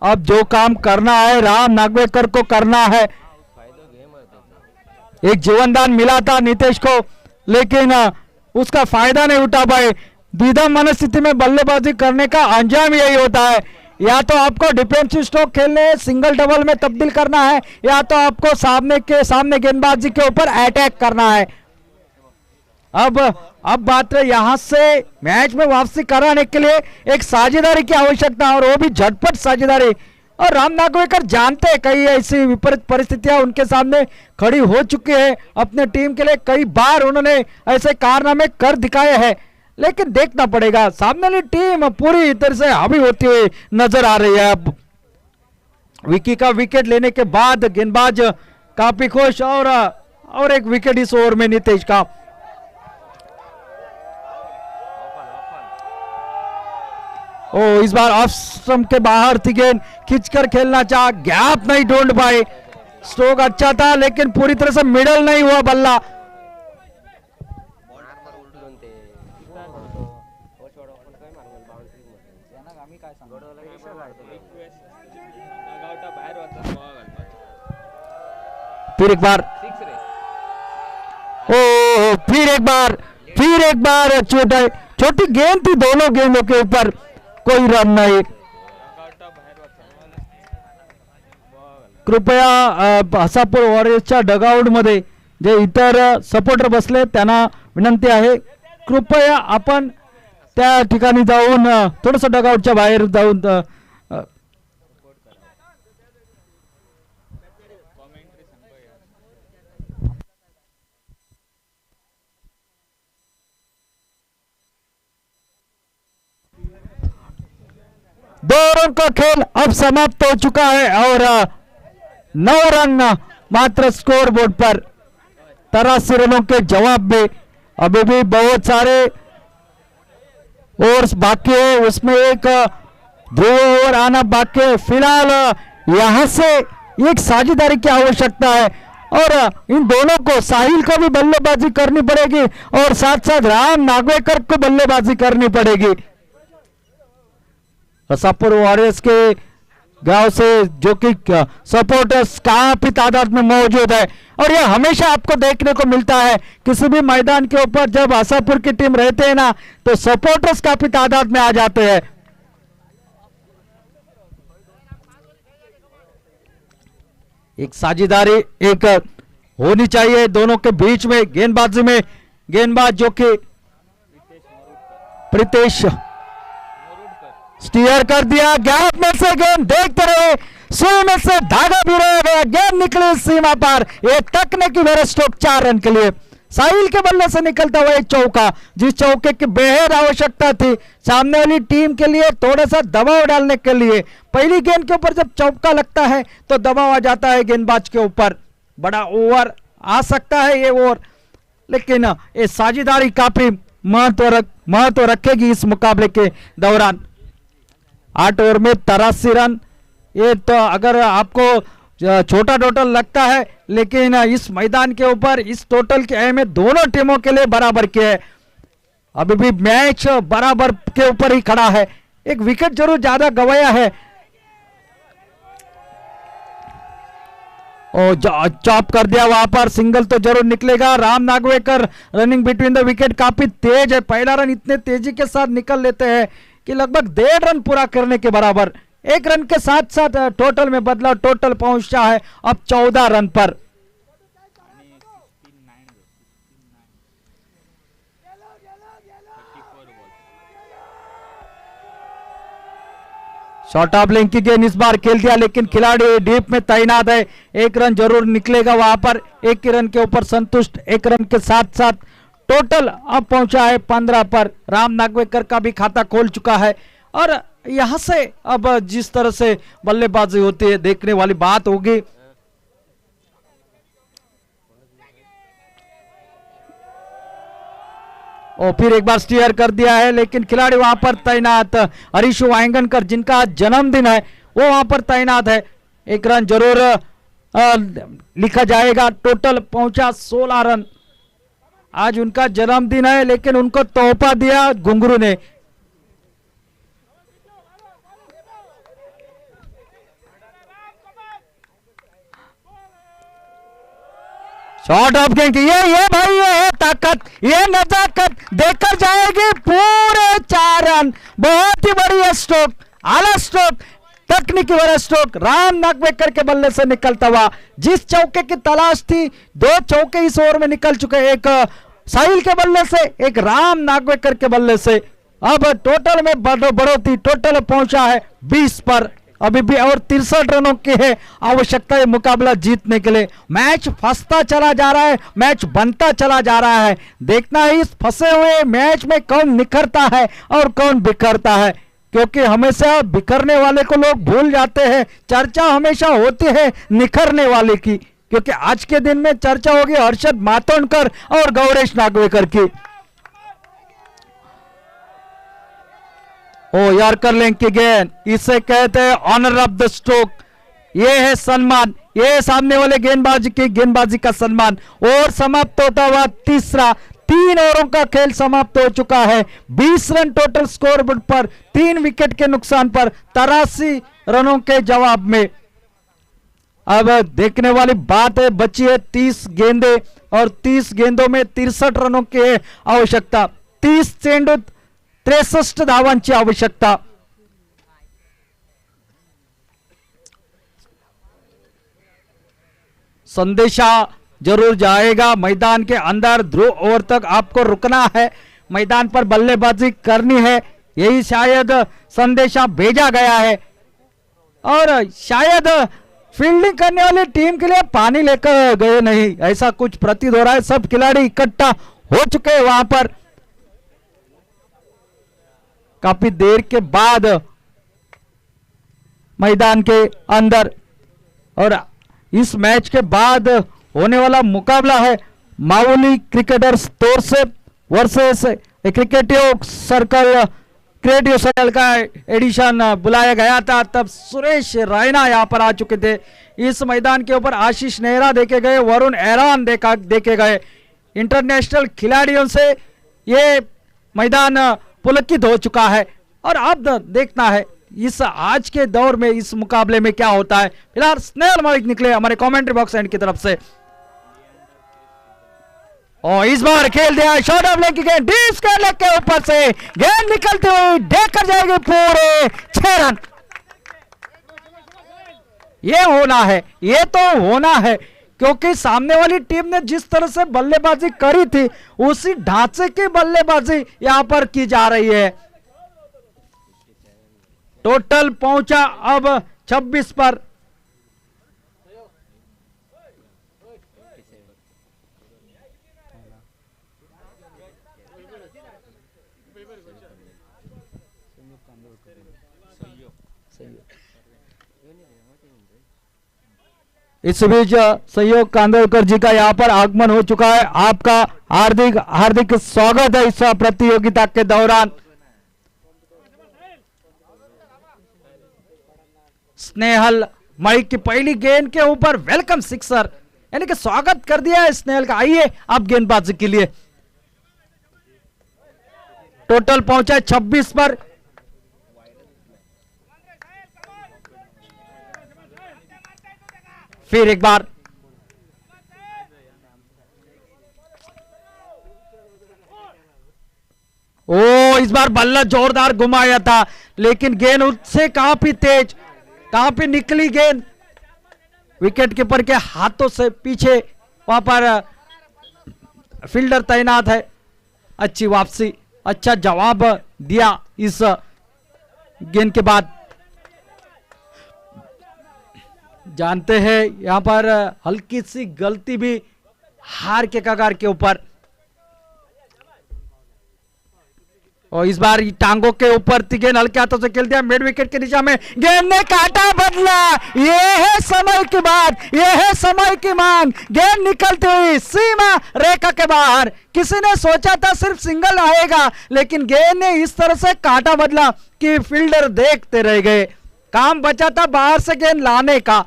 अब जो काम करना है राम नागवेकर को करना है। एक जीवनदान मिला था नीतीश को, लेकिन उसका फायदा नहीं उठा पाए। द्विधा मनस्थिति में बल्लेबाजी करने का अंजाम यही होता है, या तो आपको डिफेंसिव स्ट्रोक खेलने, सिंगल डबल में तब्दील करना है, या तो आपको सामने गेंदबाजी के ऊपर अटैक करना है। अब बात है यहां से मैच में वापसी कराने के लिए एक साझेदारी की आवश्यकता है, और वो भी झटपट साझेदारी। और राम नागवेकर जानते हैं कई ऐसी विपरीत परिस्थितियां उनके सामने खड़ी हो चुकी है। अपने टीम के लिए कई बार उन्होंने ऐसे कारनामे कर दिखाए हैं, लेकिन देखना पड़ेगा। सामने वाली टीम पूरी तरह से हावी होती हुई नजर आ रही है अब। विकी का विकेट लेने के बाद गेंदबाज काफी खुश और एक विकेट इस ओवर में नितेश का। ओ इस बार ऑफ स्टंप के बाहर थी गेंद, खींचकर खेलना चाहा, गैप नहीं ढूंढ पाए। स्ट्रोक अच्छा था लेकिन पूरी तरह से मिडल नहीं हुआ बल्ला। फिर एक बार ओ फिर एक बार छोटी गेंद थी दोनों गेंदों के ऊपर, कोई रन नहीं। कृपया आसापूर वॉरियर्सच्या डगआउट मध्ये जे इतर सपोर्टर बसले त्यांना विनंती आहे, कृपया आपण त्या ठिकाणी जाऊन थोडस डगआउटच्या बाहेर जाऊन दोनों का खेल अब समाप्त हो चुका है और 9 रन मात्र स्कोर बोर्ड पर। 83 रनों के जवाब में अभी भी बहुत सारे ओवर्स बाकी है, उसमें एक ध्रुव ओवर आना बाकी है। फिलहाल यहां से एक साझेदारी की आवश्यकता है और इन दोनों को, साहिल को भी बल्लेबाजी करनी पड़ेगी और साथ साथ राम नागवेकर को बल्लेबाजी करनी पड़ेगी। आसापुर वॉरियर्स के गांव से जो कि सपोर्टर्स काफी तादाद में मौजूद है और यह हमेशा आपको देखने को मिलता है किसी भी मैदान के ऊपर जब आसापुर की टीम रहते हैं ना तो सपोर्टर्स काफी तादाद में आ जाते हैं। एक साझेदारी एक होनी चाहिए दोनों के बीच में गेंदबाजी में। गेंदबाज जो कि प्रीतेश स्टीयर कर दिया, गैप में से गेंद देखते रहे, सुई में से धागा भी रह गया, गेंद निकली सीमा पार। एक तकने की वेरे स्ट्रोक 4 रन के लिए। साहिल के बल्ले से निकलता हुआ एक चौका, जिस चौके की बेहद आवश्यकता थी सामने वाली टीम के लिए थोड़ा सा दबाव डालने के लिए। पहली गेंद के ऊपर जब चौका लगता है तो दबाव आ जाता है गेंदबाज के ऊपर, बड़ा ओवर आ सकता है ये ओवर, लेकिन ये साझेदारी काफी महत्व रखेगी इस मुकाबले के दौरान। 8 ओवर में 83 रन, ये तो अगर आपको छोटा टोटल लगता है लेकिन इस मैदान के ऊपर इस टोटल की अहमियत दोनों टीमों के लिए बराबर की है। अभी भी मैच बराबर के ऊपर ही खड़ा है, एक विकेट जरूर ज्यादा गवाया है और चॉप कर दिया, वहां पर सिंगल तो जरूर निकलेगा। Ram Nagwekar running between the wicket काफी तेज है, पहला रन इतने तेजी के साथ निकल लेते हैं कि लगभग 1.5 रन पूरा करने के बराबर। 1 रन के साथ साथ टोटल में बदलाव, टोटल पहुंचा है अब 14 रन पर। शॉर्ट ऑफ लेंथ की गेंद इस बार खेल दिया लेकिन खिलाड़ी डीप में तैनात है, 1 रन जरूर निकलेगा वहां पर। 1 रन के ऊपर संतुष्ट, 1 रन के साथ साथ टोटल अब पहुंचा है 15 पर। राम नागवेकर का भी खाता खोल चुका है और यहां से अब जिस तरह से बल्लेबाजी होती है देखने वाली बात होगी। और फिर एक बार स्टीयर कर दिया है लेकिन खिलाड़ी वहां पर तैनात, हरीश वांगनकर जिनका जन्मदिन है वो वहां पर तैनात है। 1 रन जरूर लिखा जाएगा, टोटल पहुंचा 16 रन। आज उनका जन्मदिन है लेकिन उनको तोहफा दिया घुंघरू ने। शॉर्ट ऑफ गेंद, ये भाई ये है ताकत, ये नजाकत देकर जाएगी पूरे 4 रन। बहुत ही बढ़िया स्ट्रोक, आला स्ट्रोक, तकनीकी वाला स्ट्रोक राम नागवेकर के बल्ले से निकलता हुआ। जिस चौके की तलाश थी, 2 चौके इस ओवर में निकल चुके, एक साहिल के बल्ले से, एक राम नागवेकर के बल्ले से। अब टोटल में बढ़ोतरी, टोटल पहुंचा है 20 पर। अभी भी और 63 रनों की है आवश्यकता है मुकाबला जीतने के लिए। मैच फंसता चला जा रहा है, मैच बनता चला जा रहा है। देखना है इस फंसे हुए मैच में कौन निखरता है और कौन बिखरता है। क्योंकि हमेशा बिखरने वाले को लोग भूल जाते हैं, चर्चा हमेशा होती है निखरने वाले की, क्योंकि आज के दिन में चर्चा होगी हर्षद मातोंडकर और गौरेश नागवेकर की। ओ यॉर्कर लेंथ की गेंद, इसे कहते हैं ऑनर ऑफ द स्ट्रोक। ये है सम्मान, ये है सामने वाले गेंदबाजी का सम्मान। और समाप्त होता हुआ तीसरा, 3 ओवरों का खेल समाप्त हो चुका है। 20 रन टोटल स्कोर बोर्ड पर, 3 विकेट के नुकसान पर 83 रनों के जवाब में। अब देखने वाली बात है, बची है 30 गेंदें और 30 गेंदों में 63 रनों की आवश्यकता। 30 चेंडू 63 धावांची आवश्यकता। संदेशा जरूर जाएगा मैदान के अंदर, ध्रुव ओवर तक आपको रुकना है, मैदान पर बल्लेबाजी करनी है, यही शायद संदेशा भेजा गया है। और शायद फील्डिंग करने वाली टीम के लिए पानी लेकर गए नहीं, ऐसा कुछ प्रतीत हो रहा है। सब खिलाड़ी इकट्ठा हो चुके हैं वहां पर काफी देर के बाद मैदान के अंदर। और इस मैच के बाद होने वाला मुकाबला है Mavli cricketers Torse versus creative circle. Creative circle का एडिशन बुलाया गया था, तब सुरेश रैना यहां पर आ चुके थे। इस मैदान के ऊपर आशीष नेहरा देखे गए, वरुण एरान देखे गए। इंटरनेशनल खिलाड़ियों से ये मैदान पुलकित हो चुका है। और अब देखना है इस आज के दौर में इस मुकाबले में क्या होता है। फिलहाल स्नेहल मलिक निकले हमारे कमेंट्री बॉक्स एंड की तरफ से, और इस बार खेल दिया शॉर्ट ऑफ लेग की गेंद, डीप स्क्वायर लेग के ऊपर से गेंद निकलती हुई देकर जाएगी पूरे 6 रन। ये होना है, ये तो होना है, क्योंकि सामने वाली टीम ने जिस तरह से बल्लेबाजी करी थी उसी ढांचे की बल्लेबाजी यहां पर की जा रही है। टोटल पहुंचा अब 26 पर। इस बीच सहयोग कांदोलकर जी का यहां पर आगमन हो चुका है। आपका हार्दिक हार्दिक स्वागत है इस प्रतियोगिता के दौरान। स्नेहल मलिक की पहली गेंद के ऊपर वेलकम सिक्सर, यानी कि स्वागत कर दिया है स्नेहल का। आइए आप गेंदबाजी के लिए। टोटल पहुंचा 26 पर। फिर एक बार ओ इस बार बल्ला जोरदार घुमाया था, लेकिन गेंद उससे काफी तेज, काफी निकली गेंद विकेट कीपर के हाथों से पीछे। वहां पर फील्डर तैनात है। अच्छी वापसी, अच्छा जवाब दिया इस गेंद के बाद। जानते हैं यहां पर हल्की सी गलती भी हार के कगार के ऊपर। और इस बार टांगों के ऊपर थी गेंद, हल्के हाथों से खेल दिया मिड विकेट की दिशा में, गेंद ने काटा बदला। ये है समय की बात, ये है समय की मांग। गेंद निकलती हुई सीमा रेखा के बाहर। किसी ने सोचा था सिर्फ सिंगल आएगा, लेकिन गेंद ने इस तरह से काटा बदला कि फील्डर देखते रह गए। काम बचा था बाहर से गेंद लाने का।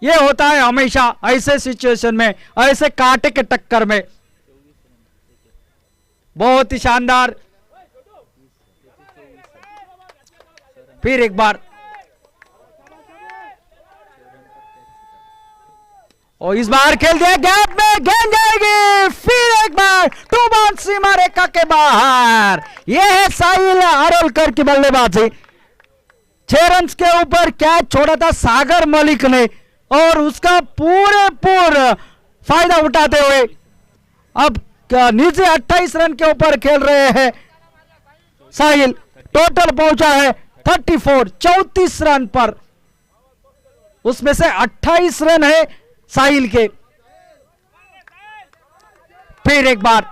यह होता है हमेशा ऐसे सिचुएशन में, ऐसे कांटे के टक्कर में। बहुत ही शानदार। फिर एक बार, और इस बार खेल दिया गैप में, गेंद जाएगी। फिर एक बार 2 बाउंस सीमा रेखा के बाहर। यह है साहिल अरोलकर की बल्लेबाजी। 6 रन के ऊपर कैच छोड़ा था सागर मलिक ने, और उसका पूरे फायदा उठाते हुए अब नीचे 28 रन के ऊपर खेल रहे हैं साहिल। टोटल पहुंचा है 34 रन पर, उसमें से 28 रन है साहिल के। फिर एक बार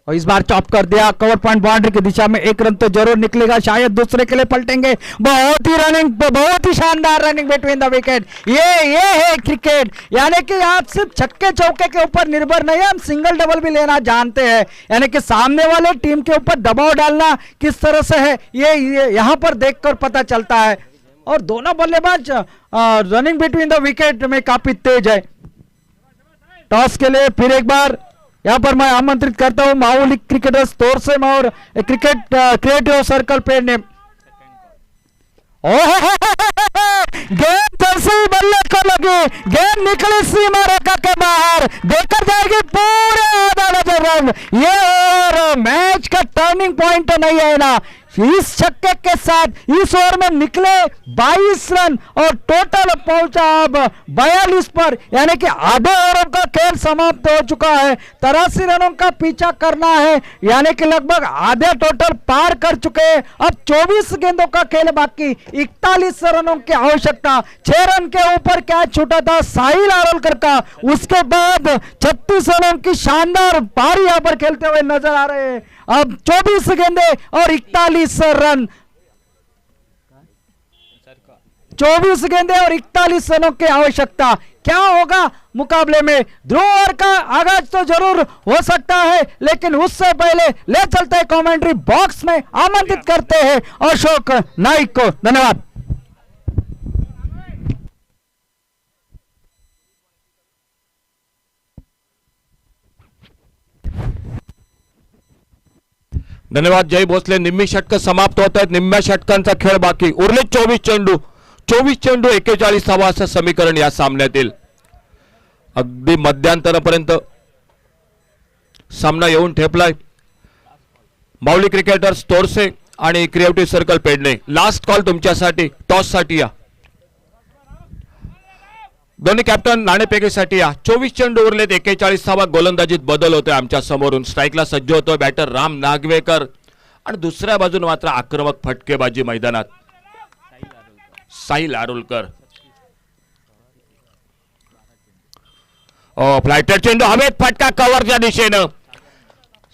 और इस बार चॉप कर दिया कवर पॉइंट बाउंड्री की दिशा में, एक रन तो जरूर निकलेगा, शायद दूसरे के लिए पलटेंगे। बहुत ही रनिंग, बहुत ही शानदार रनिंग बिटवीन द विकेट। ये है क्रिकेट, यानी कि आप सिर्फ छक्के चौके के ऊपर निर्भर नहीं है, हम सिंगल डबल भी लेना जानते हैं। यानी कि सामने वाले टीम के ऊपर दबाव डालना किस तरह से है ये यहां पर देखकर पता चलता है। और दोनों बल्लेबाज रनिंग बिटवीन द विकेट में काफी तेज है। टॉस के लिए फिर एक बार यहां पर मैं आमंत्रित करता हूं माहौली क्रिकेटर्स तौर से और क्रिकेट क्रिएटिव सर्कल पे ने गेंद जैसे बल्ले को लगी, गेंद निकली सीमा रेखा के बाहर, देखकर जाएगी पूरे आधा नजर रन। ये और मैच का टर्निंग पॉइंट तो नहीं है ना, इस छक्के के साथ इस ओवर में निकले 22 रन और टोटल पहुंचा अब 42 पर, यानी कि आधे ओवरों का खेल समाप्त हो चुका है। 83 रनों का पीछा करना है, यानी कि लगभग आधे टोटल पार कर चुके हैं। अब 24 गेंदों का खेल बाकी, 41 रनों की आवश्यकता। 6 रन के ऊपर कैच छूटा था साहिल आरोलकर का, उसके बाद 36 रनों की शानदार पारी यहां पर खेलते हुए नजर आ रहे हैं। अब 24 गेंदे और 41 रन, 24 गेंदे और 41 रनों की आवश्यकता। क्या होगा मुकाबले में? ध्रुव ओवर का आगाज तो जरूर हो सकता है, लेकिन उससे पहले ले चलते हैं कमेंट्री बॉक्स में, आमंत्रित करते हैं अशोक नाइक को। धन्यवाद। धन्यवाद जय भोसले। निम्मी षटक समाप्त होत आहेत, निम्म्या षटकांचा खेळ बाकी, उरले 24 चेंडू, 24 चेंडू 41 धावा असं समीकरण या सामन्यातील। अगदी मध्यांतरापर्यंत सामना येऊन ठेपलाय। माऊली क्रिकेटर्स तोरसे आणि creative circle Pedne, last call तुमच्यासाठी, टॉस साठी या, दोन्ही कॅप्टन नाणेफेकीसाठी या। 24 चेंडू उरलेत, 41 धावा, गोलंदाजीत बदल होतोय आमच्या समोरून। स्ट्राईकला सज्ज होतोय बॅटर राम नागवेकर आणि दुसऱ्या बाजूने मात्र आक्रमक फटकेबाजी मैदानात साहिल आरोलकर। फ्लायटेड चेंडू हवेत, फटका कव्हरच्या दिशेनं।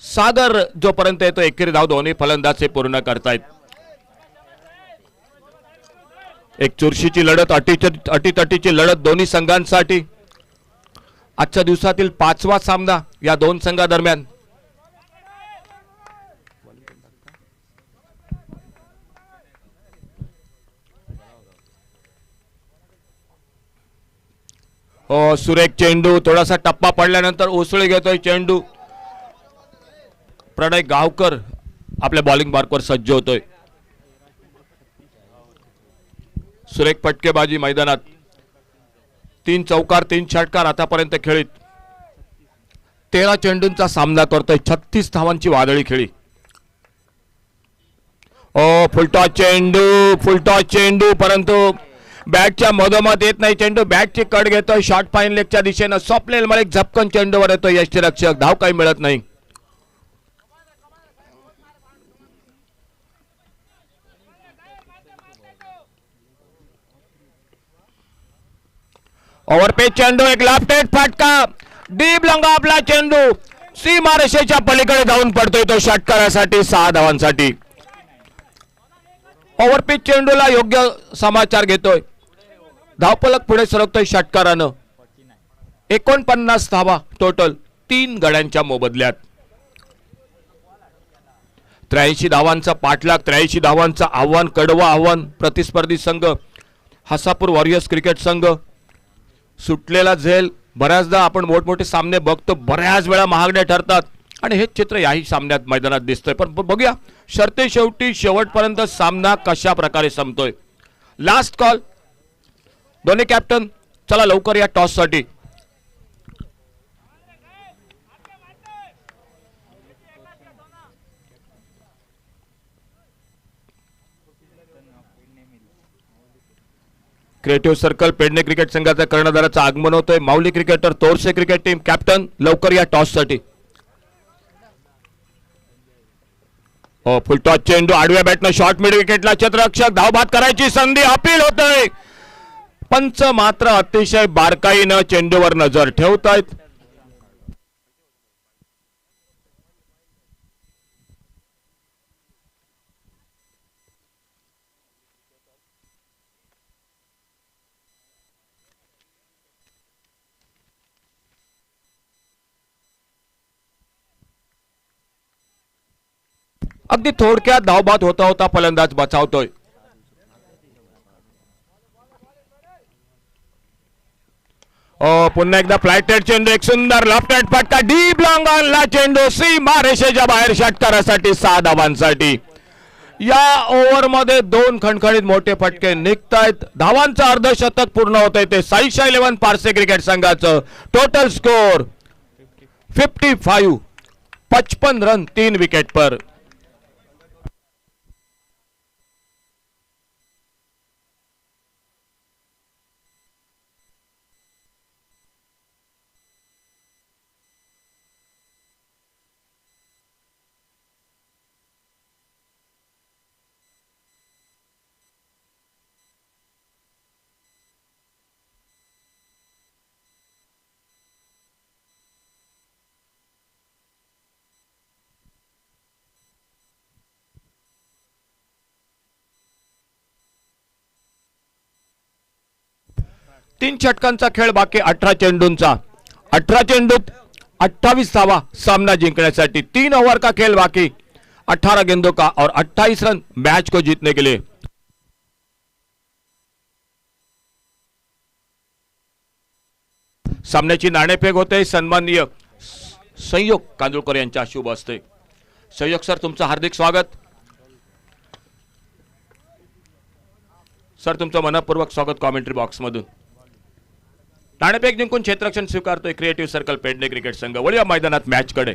सागर जोपर्यंत येतो एकेरी धाव दोन्ही फलंदाज पूर्ण करतायत। एक चुरशीची लढत, अटीतटीची लढत दोन्ही संघांसाठी। आजच्या दिवसातील 5वा सामना या दोन संघादरम्यान। सुरेख चेंडू, थोडासा टप्पा पडल्यानंतर उसळी घेतोय चेंडू। प्रणय गावकर आपल्या बॉलिंग मार्कवर सज्ज होतोय। सुरेख फटकेबाजी मैदानात, 3 चौकार 3 षटकार आतापर्यंत खेळीत। 13 चेंडूंचा सामना करतोय, 36 धावांची वादळी खेळी। फुलटॉस चेंडू परंतु बॅटच्या मधोमध येत नाही चेंडू, बॅटची कट घेतोय शॉर्ट फाईन लेगच्या दिशेनं। स्वप्नील मलिक झपकन चेंडूवर येतोय यष्टीरक्षक, धाव काही मिळत नाही। ओव्हरपेच चेंडू, एक लाफ्टेड फटका, डीप लंगावला चेंडू, सीमारेषेच्या पलीकडे जाऊन पडतोय तो षटकारासाठी 6 धावांसाठी। ओव्हरपिच चेंडूला योग्य समाचार घेतोय, धावफलक पुढे सरकतोय षटकारानं। 49 धावा टोटल 3 गड्यांच्या मोबदल्यात। 83 धावांचा पाठलाग, 83 धावांचं आव्हान, कडवं आव्हान प्रतिस्पर्धी संघ हसापूर वॉरियर्स क्रिकेट संघ। सुटलेला झेल, बऱ्याचदा आपण मोठमोठे सामने बघतो, बऱ्याच वेळा महागडे ठरतात आणि हे चित्र याही सामन्यात मैदानात दिसतंय। पण बघूया शर्ते शेवटी शेवटपर्यंत सामना कशा प्रकारे संपतोय। लास्ट कॉल, दोन्ही कॅप्टन चला लवकर या टॉस साठी। क्रिएटिव्ह सर्कल पेडणे क्रिकेट संघाच्या कर्णधाराचं आगमन होतोय। माऊली cricketer Torse cricket team, captain लवकर या टॉस साठी। फुलटॉस चेंडू, आडव्या बॅटनं शॉर्ट मिड विकेटला क्षेत्ररक्षक, धावबाद करायची संधी, अपील होतोय। पंच मात्र अतिशय बारकाईनं चेंडूवर नजर ठेवतायत। अगदी थोडक्यात धावबाद होता होता फलंदाज बचावतोय. पुन्हा एकदा फ्लायटेड चेंडू, एक सुंदर लेफ्ट हँड फटका, डीप लॉंग ऑनला चेंडू, सीमा रेषेच्या बाहेर षटकारासाठी 6 धावांसाठी. या ओव्हर मध्ये 2 खणखणीत मोठे फटके निघतायत. धावांचं अर्धशतक पूर्ण होत आहे. ते साईशा 11 पारसे क्रिकेट संघाचं टोटल स्कोर 55, 55 रन 3 विकेट पर. तीन षटकांचा खेळ बाकी, 18 चेंडूंचा. 18 चेंडूत 28 धावा सामना जिंकण्यासाठी. 3 ओवर का खेल बाकी, 18 गेंदों का और 28 रन मैच को जीतने के लिए. सामन्याची नाणेफेक होते. सन्माननीय संयोग कांदुळकर यांच्या शुभ हस्ते. संयोग सर, तुमचं हार्दिक स्वागत. सर, तुमचं मनपूर्वक स्वागत कॉमेंट्री बॉक्स मधून. नाणेफेक जिंकून क्षेत्ररक्षण स्वीकारतोय क्रिएटिव्ह सर्कल पेडणे क्रिकेट संघ. वळूया मैदानात मॅच कडे.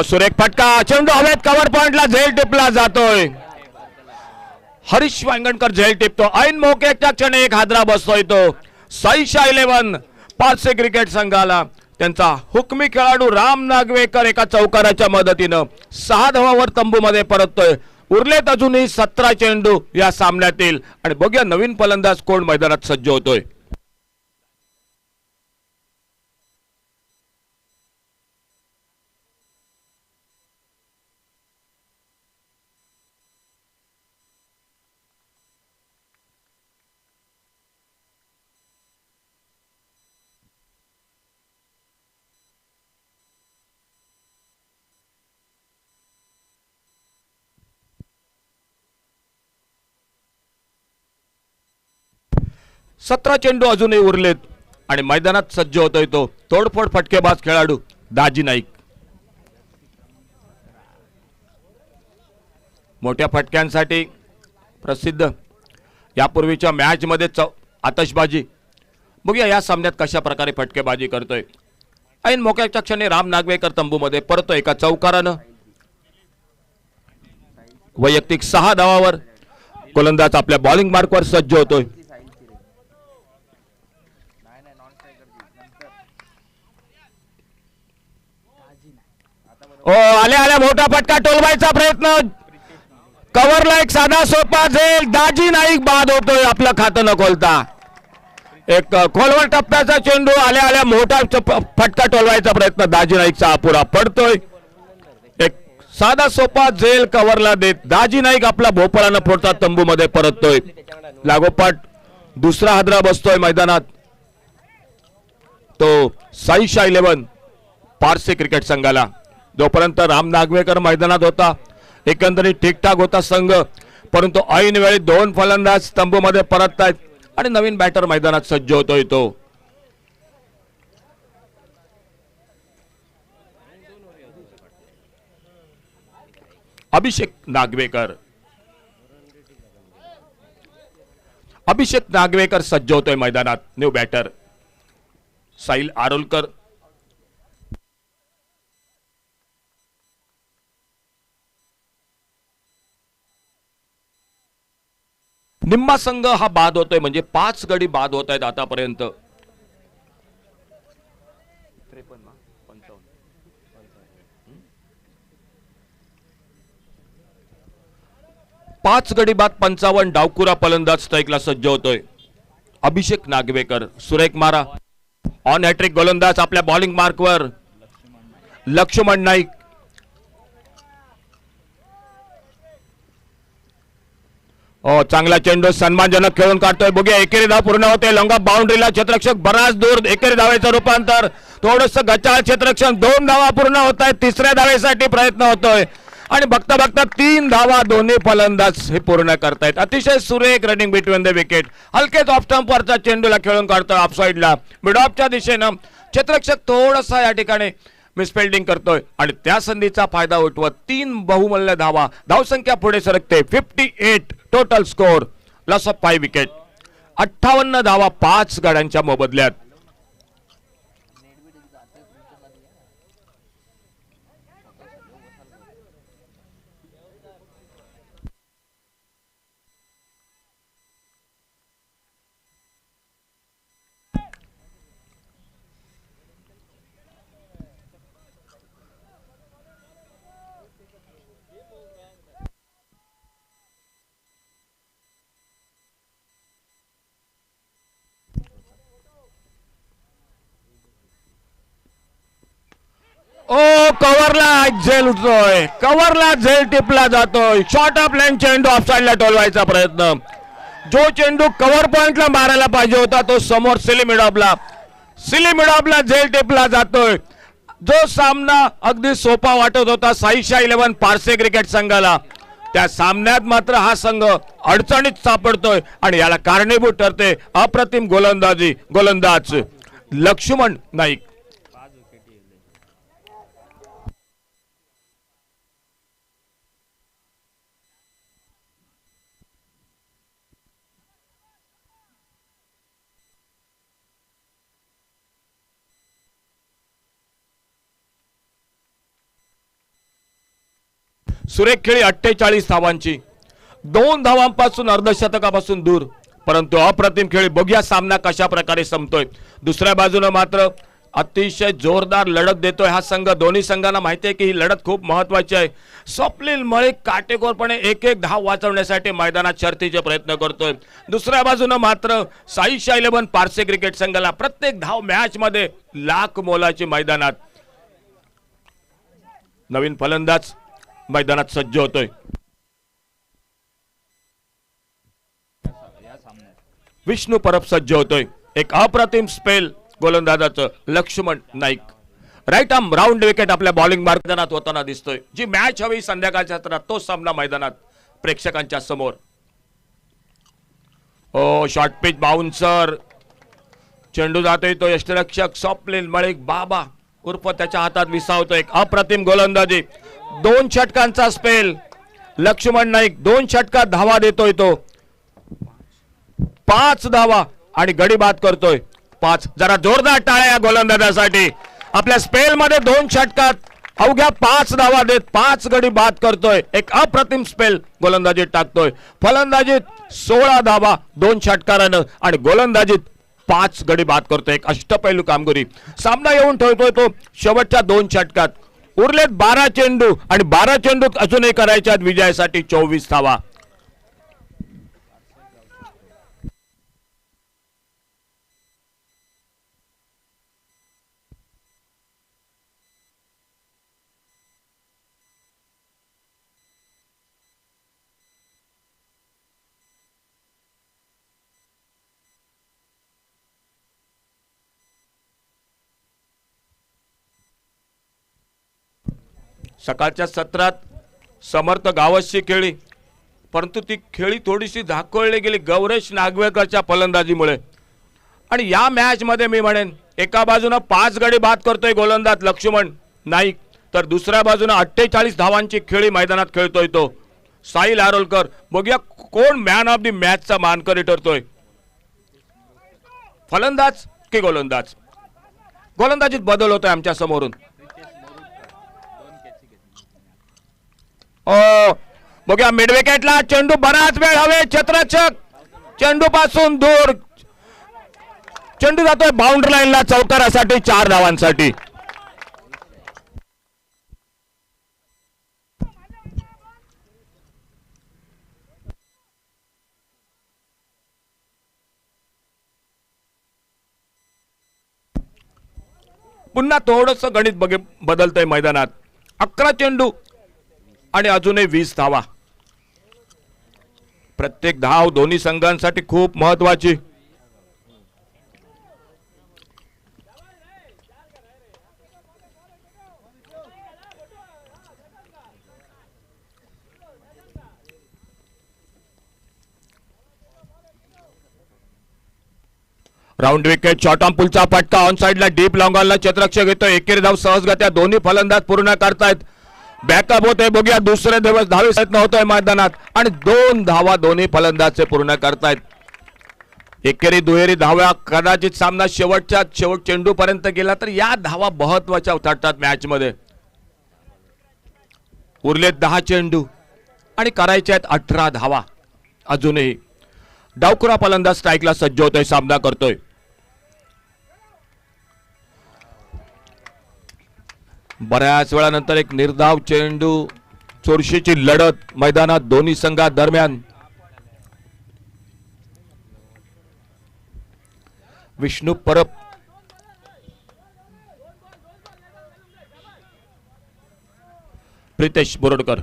सुरेख फटका, चेंडू हवेत, कव्हर पॉइंटला झेल टिपला जातोय. हरीश वांगणकर झेल टिपतो. ऐन मोक्याच्या क्षणी एक हादरा बसतोय तो साईशा 11 पारसे क्रिकेट संघाला. त्यांचा हुकमी खेळाडू राम नागवेकर एका चौकाराच्या मदतीनं 6 धावांवर तंबूमध्ये परततोय. उरलेत अजूनही 17 चेंडू या सामन्यातील. आणि बघूया नवीन फलंदाज कोण मैदानात सज्ज होतोय. सतरा चेंडू अजूनही उरलेत आणि मैदानात सज्ज होतोय तो तोडफोड फटकेबाज खेळाडू दाजी नाईक. मोठ्या फटक्यांसाठी प्रसिद्ध. यापूर्वीच्या मॅच मध्ये आतषबाजी. बघूया या सामन्यात कशा प्रकारे फटकेबाजी करतोय. ऐन मोक्याच्या क्षणी राम नागवेकर तंबूमध्ये परतोय एका चौकारानं. वैयक्तिक 6 धावावर गोलंदाज आपल्या बॉलिंग मार्कवर सज्ज होतोय. आल्या आल्या मोठा फटका, टोलवायचा प्रयत्न, कव्हरला एक साधा सोपा झेल. दाजी नाईक बाद होतोय आपलं खातं न खोलता. एक खोलवर टप्प्याचा चेंडू, आल्या आल्या मोठा फटका, टोलवायचा प्रयत्न, दाजी नाईकचा अपुरा पडतोय. एक साधा सोपा झेल कव्हरला देत दाजी नाईक आपला भोपळानं फोडता तंबूमध्ये परततोय. लागोपाठ दुसरा हादरा बसतोय मैदानात. तो साईशा 11 पारसे क्रिकेट संघाला. जोपर्यंत राम नागवेकर मैदानात होता एकंदरीत ठीकठाक होता संघ, परंतु ऐन वेळी 2 फलंदाज तंबूमध्ये परततायत आणि नवीन बॅटर मैदानात सज्ज होतोय तो. अभिषेक नागवेकर. अभिषेक नागवेकर सज्ज होतोय मैदानात. न्यू बॅटर साहिल आरोलकर. निम्मा संघ हा बाद होतोय, म्हणजे 5 गडी बाद होत आहेत आतापर्यंत. 5 गडी बाद 55 डावकुरा फलंदाज स्ट्राईकला सज्ज होतोय. अभिषेक नागवेकर. सुरेख मारा, ऑन हॅट्रिक गोलंदाज आपल्या बॉलिंग मार्कवर. लक्ष्मण नाईक. चांगला चेंडू सन्मानजनक खेळून काढतोय. बघूया एकेरी धाव पूर्ण होते. लॉंग ऑफ बाउंड्रीला क्षेत्ररक्षक बराच दूर. एकेरी धावेचं रूपांतर थोडंसं गचाळ. क्षेत्ररक्षक 2 धावा पूर्ण होत आहेत. तिसऱ्या धावेसाठी प्रयत्न होतोय आणि बघता बघता 3 धावा दोन्ही फलंदाज हे पूर्ण करतायत. अतिशय सुरेख रनिंग बिटवीन द विकेट. हलकेच ऑफ स्टंपवरचा चेंडूला खेळून काढतोय ऑफ साईडला मिड ऑफच्या दिशेनं. क्षेत्ररक्षक थोडासा या ठिकाणी मिसफिल्डिंग करतोय आणि त्या संधीचा फायदा उठवत 3 बहुमूल्य धावा. धावसंख्या पुढे सरकते. 58 total score. Loss of 5 wicket. 58 धावा 5 गाड्यांच्या मोबदल्यात. कव्हरला झेल उठतोय. कव्हरला झेल टिपला जातोय. शॉर्ट ऑफ लाईन चेंडू ऑफ साईडला टोलवायचा प्रयत्न. जो चेंडू कव्हर पॉइंटला मारायला पाहिजे होता तो समोर सिली मिडॉपला झेल टिपला जातोय. जो सामना अगदी सोपा वाटत होता साईशा 11 पारसे क्रिकेट संघाला, त्या सामन्यात मात्र हा संघ अडचणीत सापडतोय आणि याला कारणीभूत ठरते अप्रतिम गोलंदाज लक्ष्मण नाईक. सुरेख खेळी 48 धावांची. 2 धावांपासून अर्धशतकापासून दूर, परंतु अप्रतिम खेळी. बघूया सामना कशा प्रकारे संपतोय. दुसऱ्या बाजूने मात्र अतिशय जोरदार लढत देतोय हा संघ. दोन्ही संघांना माहिती आहे की ही लढत खूप महत्वाची आहे. स्वप्नील मळिक काटेकोरपणे एक धाव वाचवण्यासाठी मैदानात शर्थीचे प्रयत्न करतोय. दुसऱ्या बाजूने मात्र साईशा 11 पारसे क्रिकेट संघाला प्रत्येक धाव मॅच मध्ये लाख मोलाची मैदानात. नवीन फलंदाज मैदानात सज्ज होतोय. विष्णू परब सज्ज होतोय. एक अप्रतिम स्पेल गोलंदाजाचं Laxman Naik. Right arm round wicket आपल्या बॉलिंग मैदानात होताना दिसतोय. जी मॅच हवी संध्याकाळच्या सत्रात तो सामना मैदानात प्रेक्षकांच्या समोर. Short pitch bouncer. चेंडू जातोय तो यष्टिरक्षक स्वप्नील मळिक बाबा उर्फ त्याच्या हातात विसावतो. एक अप्रतिम गोलंदाजी. 2 षटकांचा स्पेल. लक्ष्मण नाईक 2 षटकात धावा देतोय तो. 5 धावा आणि गडी बाद करतोय 5. जरा जोरदार टाळ्या या गोलंदाजासाठी. आपल्या स्पेल मध्ये 2 षटकात अवघ्या 5 धावा देत 5 गडी बाद करतोय. एक अप्रतिम स्पेल गोलंदाजीत टाकतोय. फलंदाजीत 16 धावा 2 षटकारानं आणि गोलंदाजीत 5 गडी बाद करतोय. एक अष्टपैलू कामगिरी. सामना येऊन ठेवतोय तो शेवटच्या 2 षटकात. उरलेत 12 चेंडू आणि 12 चेंडूत अजूनही करायच्या विजयासाठी 24 धावा. सकाळच्या सत्रात समर्थ गावसची खेळी, परंतु ती खेळी थोडीशी झाकोळली गेली गौरेश नागवेकरच्या फलंदाजीमुळे. आणि या मॅच मध्ये मी म्हणेन एका बाजूने 5 गडी बाद करतोय गोलंदाज लक्ष्मण नाईक, तर दुसऱ्या बाजूने 48 धावांची खेळी मैदानात खेळतोय तो साहिल आरोलकर. बघूया कोण मॅन ऑफ द मॅचचा मानकरी ठरतोय, फलंदाज की गोलंदाज. गोलंदाजीत बदल होतोय आमच्या समोरून. बघूया मिड विकेटला चेंडू बराच वेळ हवे. क्षेत्ररक्षक चेंडू पासून दूर. चेंडू जातोय बाउंड्री लाईनला चौकारासाठी 4 धावांसाठी. पुन्हा थोडस गणित बदलतंय मैदानात. 11 चेंडू आणि अजूनही 20 धावा. प्रत्येक धाव दोन्ही संघांसाठी खूप महत्वाची. राऊंड विकेट शॉर्ट ऑन पुलचा फटका ऑन साइडला डीप लॉंग ऑनला क्षेत्ररक्षक येतोय. एकेरी धाव सहजगत्या दोन्ही फलंदाज पूर्ण करतायत. बॅकअप होतोय बघूया दुसरे दिवस धावे प्रयत्न होतोय मैदानात आणि 2 धावा दोन्ही फलंदाज पूर्ण करतायत. एकेरी दुहेरी धावा कदाचित सामना शेवट चेंडू पर्यंत गेला तर या धावा महत्वाच्या ठरतात मॅच मध्ये. उरलेत 10 चेंडू आणि करायचे आहेत 18 धावा. अजूनही डावखुरा फलंदाज स्ट्राईकला सज्ज होतोय, सामना करतोय. बऱ्याच वेळानंतर एक निर्धाव चेंडू, चुरशीची लढत मैदानात दोन्ही संघात दरम्यान. विष्णू परब प्रितेश बोरडकर.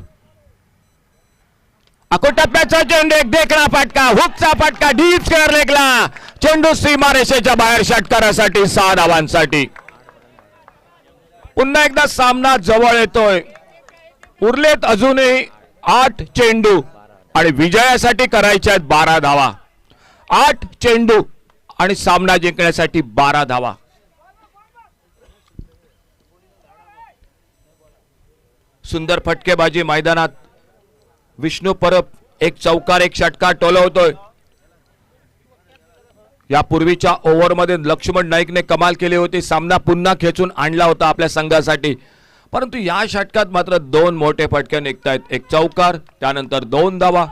टप्प्याचा चेंडू एक देखणा फटका, हुकचा फटका, डीप स्क्वेअर लेगला चेंडू सीमारेषेच्या बाहेर षटकारासाठी 6 धावांसाठी. पुन्हा एकदा सामना जवळ येतोय. उरलेत अजूनही 8 चेंडू आणि विजयासाठी करायच्या आहेत 12 धावा. 8 चेंडू आणि सामना जिंकण्यासाठी 12 धावा. सुंदर फटकेबाजी मैदानात. विष्णू परब एक चौकार एक षटकार टोलवतोय. यापूर्वीच्या ओव्हरमध्ये लक्ष्मण नाईकने कमाल केली होती, सामना पुन्हा खेचून आणला होता आपल्या संघासाठी. परंतु या षटकात मात्र 2 मोठे फटके निघतायत. एक चौकार, त्यानंतर 2 धावा,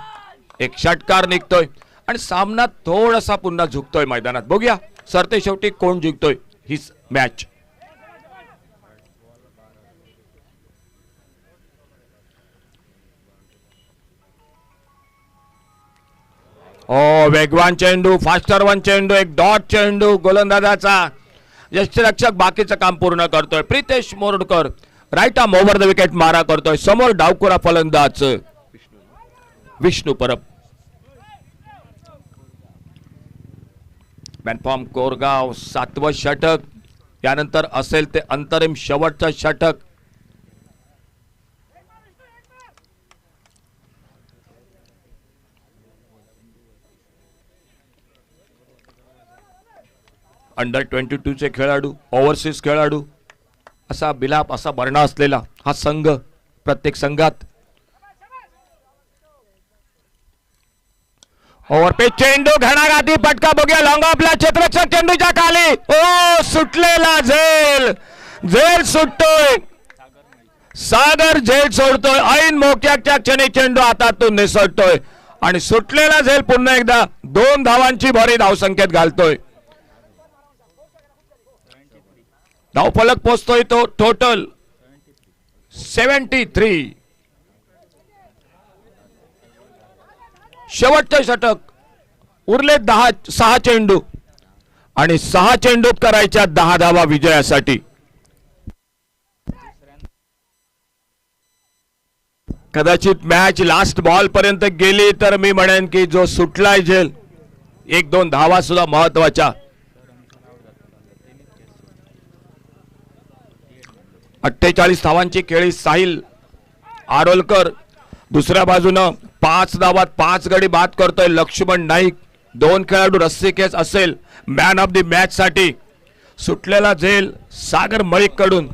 एक षटकार निघतोय आणि सामना थोडासा पुन्हा झुकतोय मैदानात. बघूया सरते शेवटी कोण जिंकतोय ही मॅच. वेगवान चेंडू, फास्टर वन चेंडू, एक डॉट चेंडू गोलंदाजाचा. यष्टिरक्षक बाकीचं काम पूर्ण करतोय. Pritesh Mordakar right arm over the wicket मारा करतोय. समोर डावखुरा फलंदाज विष्णू परब. मॅनफॉर्म कोरगाव 7वं षटक, यानंतर असेल ते अंतरिम शेवटचं षटक. अंडर 22 चे खेळाडू, ओव्हरसीज खेळाडू, असा बिलाप असा भरणा असलेला हा संघ प्रत्येक संघात. ओव्हरपेच चेंडू, घणाघाती फटका, बघूया लॉंग ऑफला क्षेत्ररक्षक चेंडूच्या खाली. ओ सुटलेला झेल, झेल सुटतोय. सागर झेल सोडतोय. ऐन मोक्याच्या क्षणी चेंडू हातातून निसटतोय आणि सुटलेला झेल पुन्हा एकदा 2 धावांची भरी धावसंख्येत घालतोय. धावफलक पोहोचतोय तो टोटल 73. शेवटचं षटक. उरले 6 चेंडू आणि 6 चेंडूत करायच्या 10 धावा विजयासाठी. कदाचित मॅच लास्ट बॉल पर्यंत गेली तर मी म्हणेन की जो सुटलाय झेल 1-2 धावा सुद्धा महत्वाच्या. 48 धावांची खेळी साहिल आरोलकर. दुसऱ्या बाजूनं 5 धावात 5 गडी बाद करतोय लक्ष्मण नाईक. 2 खेळाडू रस्सीखेच असेल मॅन ऑफ द मॅच साठी. सुटलेला झेल सागर मळीक कडून,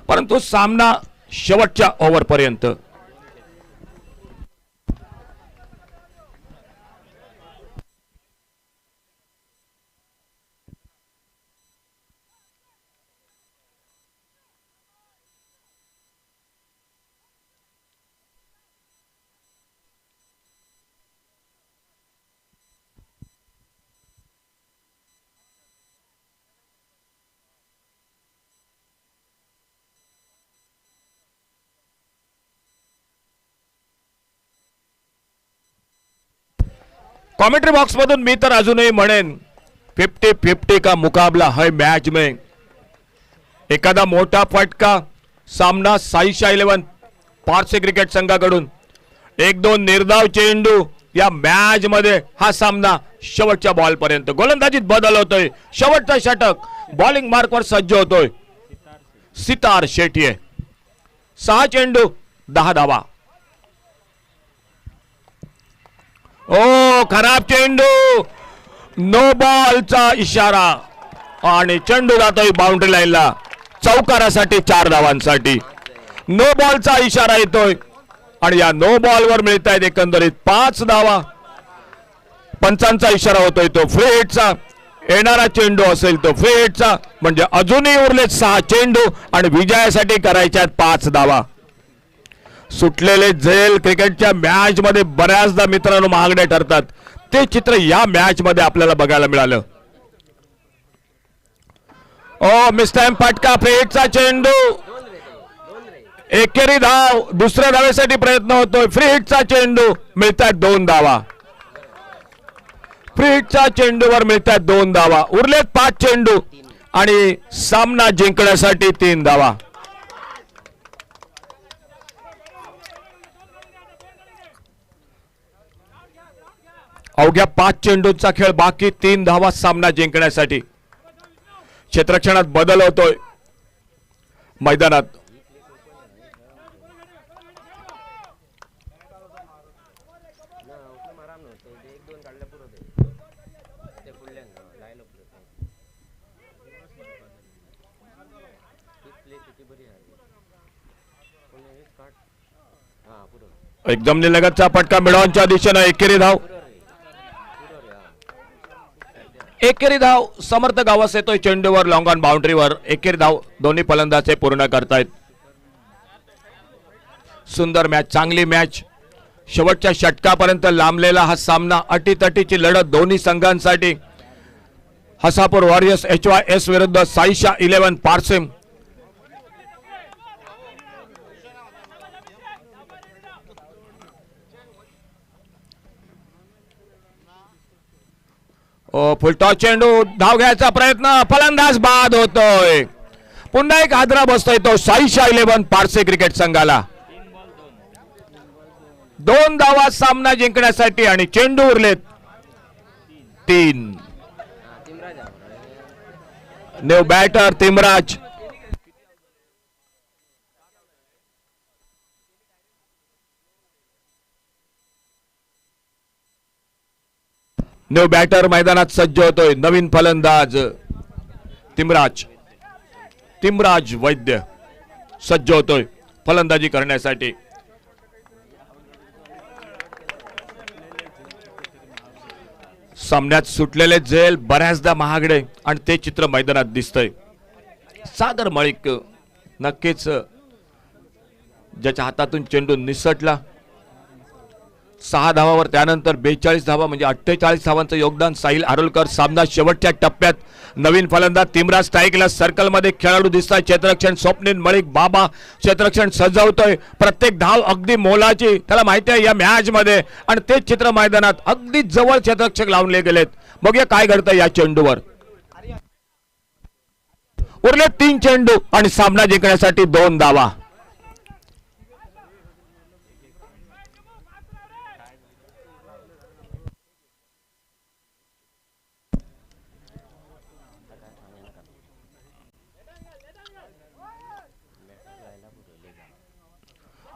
परंतु सामना शेवटच्या ओव्हर पर्यंत. कमेंट्री बॉक्स मधून मी तर अजूनही म्हणेन 50-50 का मुकाबला है मैच में. एखादा मोठा फटका सामना साईशा 11 पारसे क्रिकेट संघाकडून, 1-2 निर्धाव चेंडू या मॅच मध्ये हा सामना शेवटच्या बॉल पर्यंत. गोलंदाजीत बदल होतोय. शेवटचा षटक बॉलिंग मार्कवर सज्ज होतोय सितार शेट्ये. 6 चेंडू 10 धावा. ओ खराब चेंडू, नो बॉलचा इशारा आणि चेंडू जातोय बाउंड्री लाईनला चौकारासाठी 4 धावांसाठी. नो बॉलचा इशारा येतोय आणि या नो बॉलवर मिळत आहेत एकंदरीत 5 धावा. पंचांचा इशारा होतोय तो फ्री हिटचा. येणारा चेंडू असेल तो फ्री हिटचा, म्हणजे अजूनही उरले 6 चेंडू आणि विजयासाठी करायच्यात 5 धावा. सुटलेले झेल क्रिकेटच्या मॅच मध्ये बऱ्याचदा मित्रांनो महागडे ठरतात. ते चित्र या मॅच मध्ये आपल्याला बघायला मिळालं. ओ मिस्टाईम फटका, फ्री हिटचा चेंडू, एकेरी धाव, दुसऱ्या धावेसाठी प्रयत्न होतोय. फ्री हिटचा चेंडू, मिळतात 2 धावा. फ्री हिटच्या चेंडूवर मिळतात 2 धावा. उरलेत 5 चेंडू आणि सामना जिंकण्यासाठी 3 धावा. अवघ्या 5 चेंडूंचा खेळ बाकी, 3 धावा सामना जिंकण्यासाठी. क्षेत्ररक्षणात बदल होतोय मैदानात. एक जमिनीलगतचा फटका मिळवण्याच्या दिशेनं एकेरी धाव. एकेरी धाव समर्थ गावास येतोय चेंडूवर लॉंग ऑन बाउंड्रीवर. एकेरी धाव दोन्ही फलंदाज पूर्ण करतायत. सुंदर मॅच, चांगली मॅच. शेवटच्या षटकापर्यंत लांबलेला हा सामना, अटीतटीची लढत दोन्ही संघांसाठी. हसापूर वॉरियर्स HYS विरुद्ध साईशा 11 पारसिम. फुलटॉस चेंडू, धाव घ्यायचा प्रयत्न, फलंदाज बाद होतोय. पुन्हा एक हादरा बसतोय तो साईशा 11 पारसे क्रिकेट संघाला. 2 धावा सामना जिंकण्यासाठी आणि चेंडू उरलेत 3. New batter Timraj. New batter मैदानात सज्ज होतोय. नवीन फलंदाज तिमराज वैद्य सज्ज होतोय फलंदाजी करण्यासाठी. सामन्यात सुटलेले झेल बऱ्याचदा महागडे आणि ते चित्र मैदानात दिसतंय. सागर मळिक नक्कीच ज्याच्या हातातून चेंडू निसटला. 6 धावावर त्यानंतर 42 धावा म्हणजे 48 धावांचं योगदान. साहिल आरोलकर. सामना शेवटच्या टप्प्यात. नवीन फलंदाज तिमराज स्ट्राईकला. सर्कल मध्ये खेळाडू दिसतात. क्षेत्ररक्षण स्वप्नील मळिक बाबा क्षेत्ररक्षण सजवतोय. प्रत्येक धाव अगदी मोलाची, त्याला माहिती आहे या मॅच मध्ये, आणि तेच चित्र मैदानात अगदी जवळ क्षेत्ररक्षक लावले गेलेत. बघूया काय घडतंय या चेंडूवर. उरले 3 चेंडू आणि सामना जिंकण्यासाठी 2 धावा.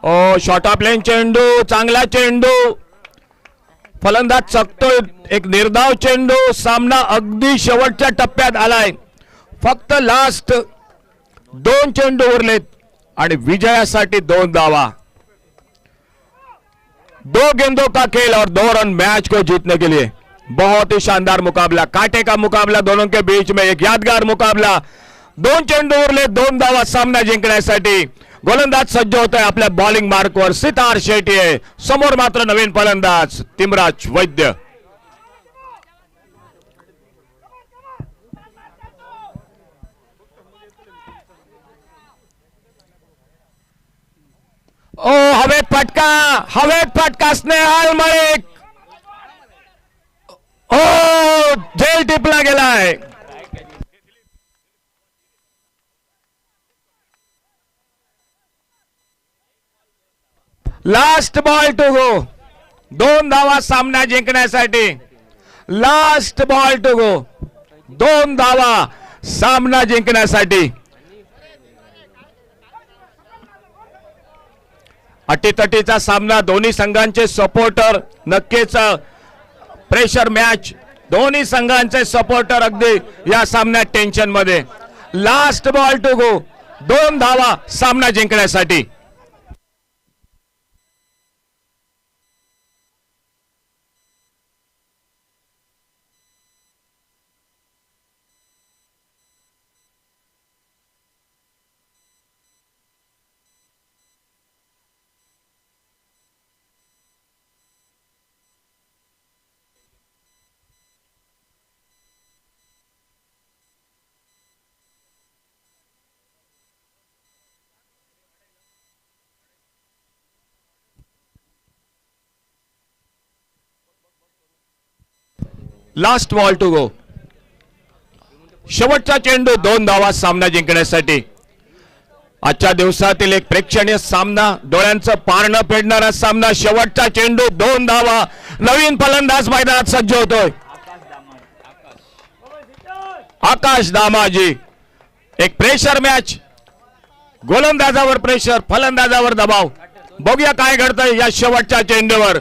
ओ शॉर्ट ऑफ लेन चेंडू, चांगला चेंडू, फलंदाज चकतोय. एक निर्धाव चेंडू. सामना अगदी शेवटच्या टप्प्यात आलाय. फक्त लास्ट 2 चेंडू उरलेत आणि विजयासाठी 2 धावा. 2 गेंदों का खेल और 2 रन मैच को जीतने के लिए. बहुत ही शानदार मुकाबला, कांटे का मुकाबला दोनों के बीच में, एक यादगार मुकाबला. 2 चेंडू उरले, 2 धावा सामना जिंकण्यासाठी. गोलंदाज सज्ज होत आहे आपल्या बॉलिंग मार्कवर सितार शेट्ये. समोर मात्र नवीन फलंदाज तिमराज वैद्य. ओ हवेत फटका स्नेहल मलिक. ओ झेल टिपला गेलाय. लास्ट बॉल टू गो. 2 धावा सामना जिंकण्यासाठी. लास्ट बॉल टू गो. 2 धावा सामना जिंकण्यासाठी. अटीतटीचा सामना. दोन्ही संघांचे सपोर्टर नक्कीच प्रेशर मॅच. दोन्ही संघांचे सपोर्टर अगदी या सामन्यात टेन्शन मध्ये. लास्ट बॉल टू गो. 2 धावा सामना जिंकण्यासाठी. Last ball to go. शेवटचा चेंडू. 2 धावा सामना जिंकण्यासाठी. आजच्या दिवसातील एक प्रेक्षणीय सामना. डोळ्यांचं पारणं फेडणारा सामना. शेवटचा चेंडू. 2 धावा. नवीन फलंदाज मैदानात सज्ज होतोय. आकाश दामाजी. एक प्रेशर मॅच. गोलंदाजावर प्रेशर, फलंदाजावर दबाव. बघूया काय घडतंय या शेवटच्या चेंडूवर.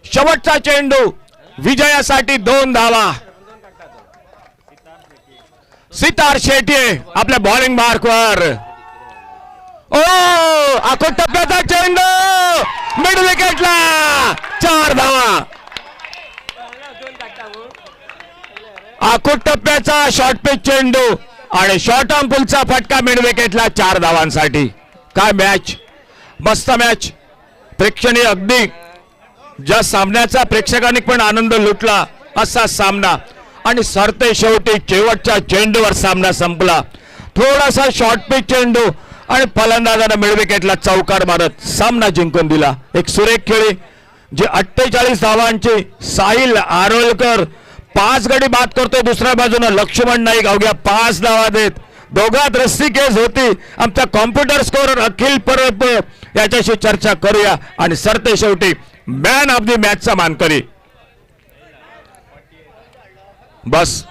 शेवटचा चेंडू. विजयासाठी 2 धावा. सितार शेट्टी आपल्या बॉलिंग मार्कवर. ओ आखो टप्प्याचा चेंडू. मिड विकेटला 4 धावा. आखो टप्प्याचा शॉर्ट पिच चेंडू आणि शॉर्ट आर्म पुलचा फटका. मिड विकेटला 4 धावांसाठी. काय मॅच. मस्त मॅच. प्रेक्षणीय अगदी. ज्या सामन्याचा प्रेक्षकांनी पण आनंद लुटला असा सामना. आणि सरते शेवटी शेवटच्या चेंडूवर सामना संपला. थोडासा शॉर्ट पिच चेंडू आणि फलंदाजानं मिड विकेटला चौकार मारत सामना जिंकून दिला. एक सुरेख खेळी जे 48 धावांची. साहिल आरोलकर 5 गडी बाद करतोय. दुसऱ्या बाजूने लक्ष्मण नाईक अवघ्या 5 धावा देत. दोघात रस्सीखेच होती. आमचा कॉम्प्युटर स्कोअर अखिल परब याच्याशी चर्चा करूया. आणि सरते शेवटी मॅन ऑफ द मॅचचा मानकरी. बस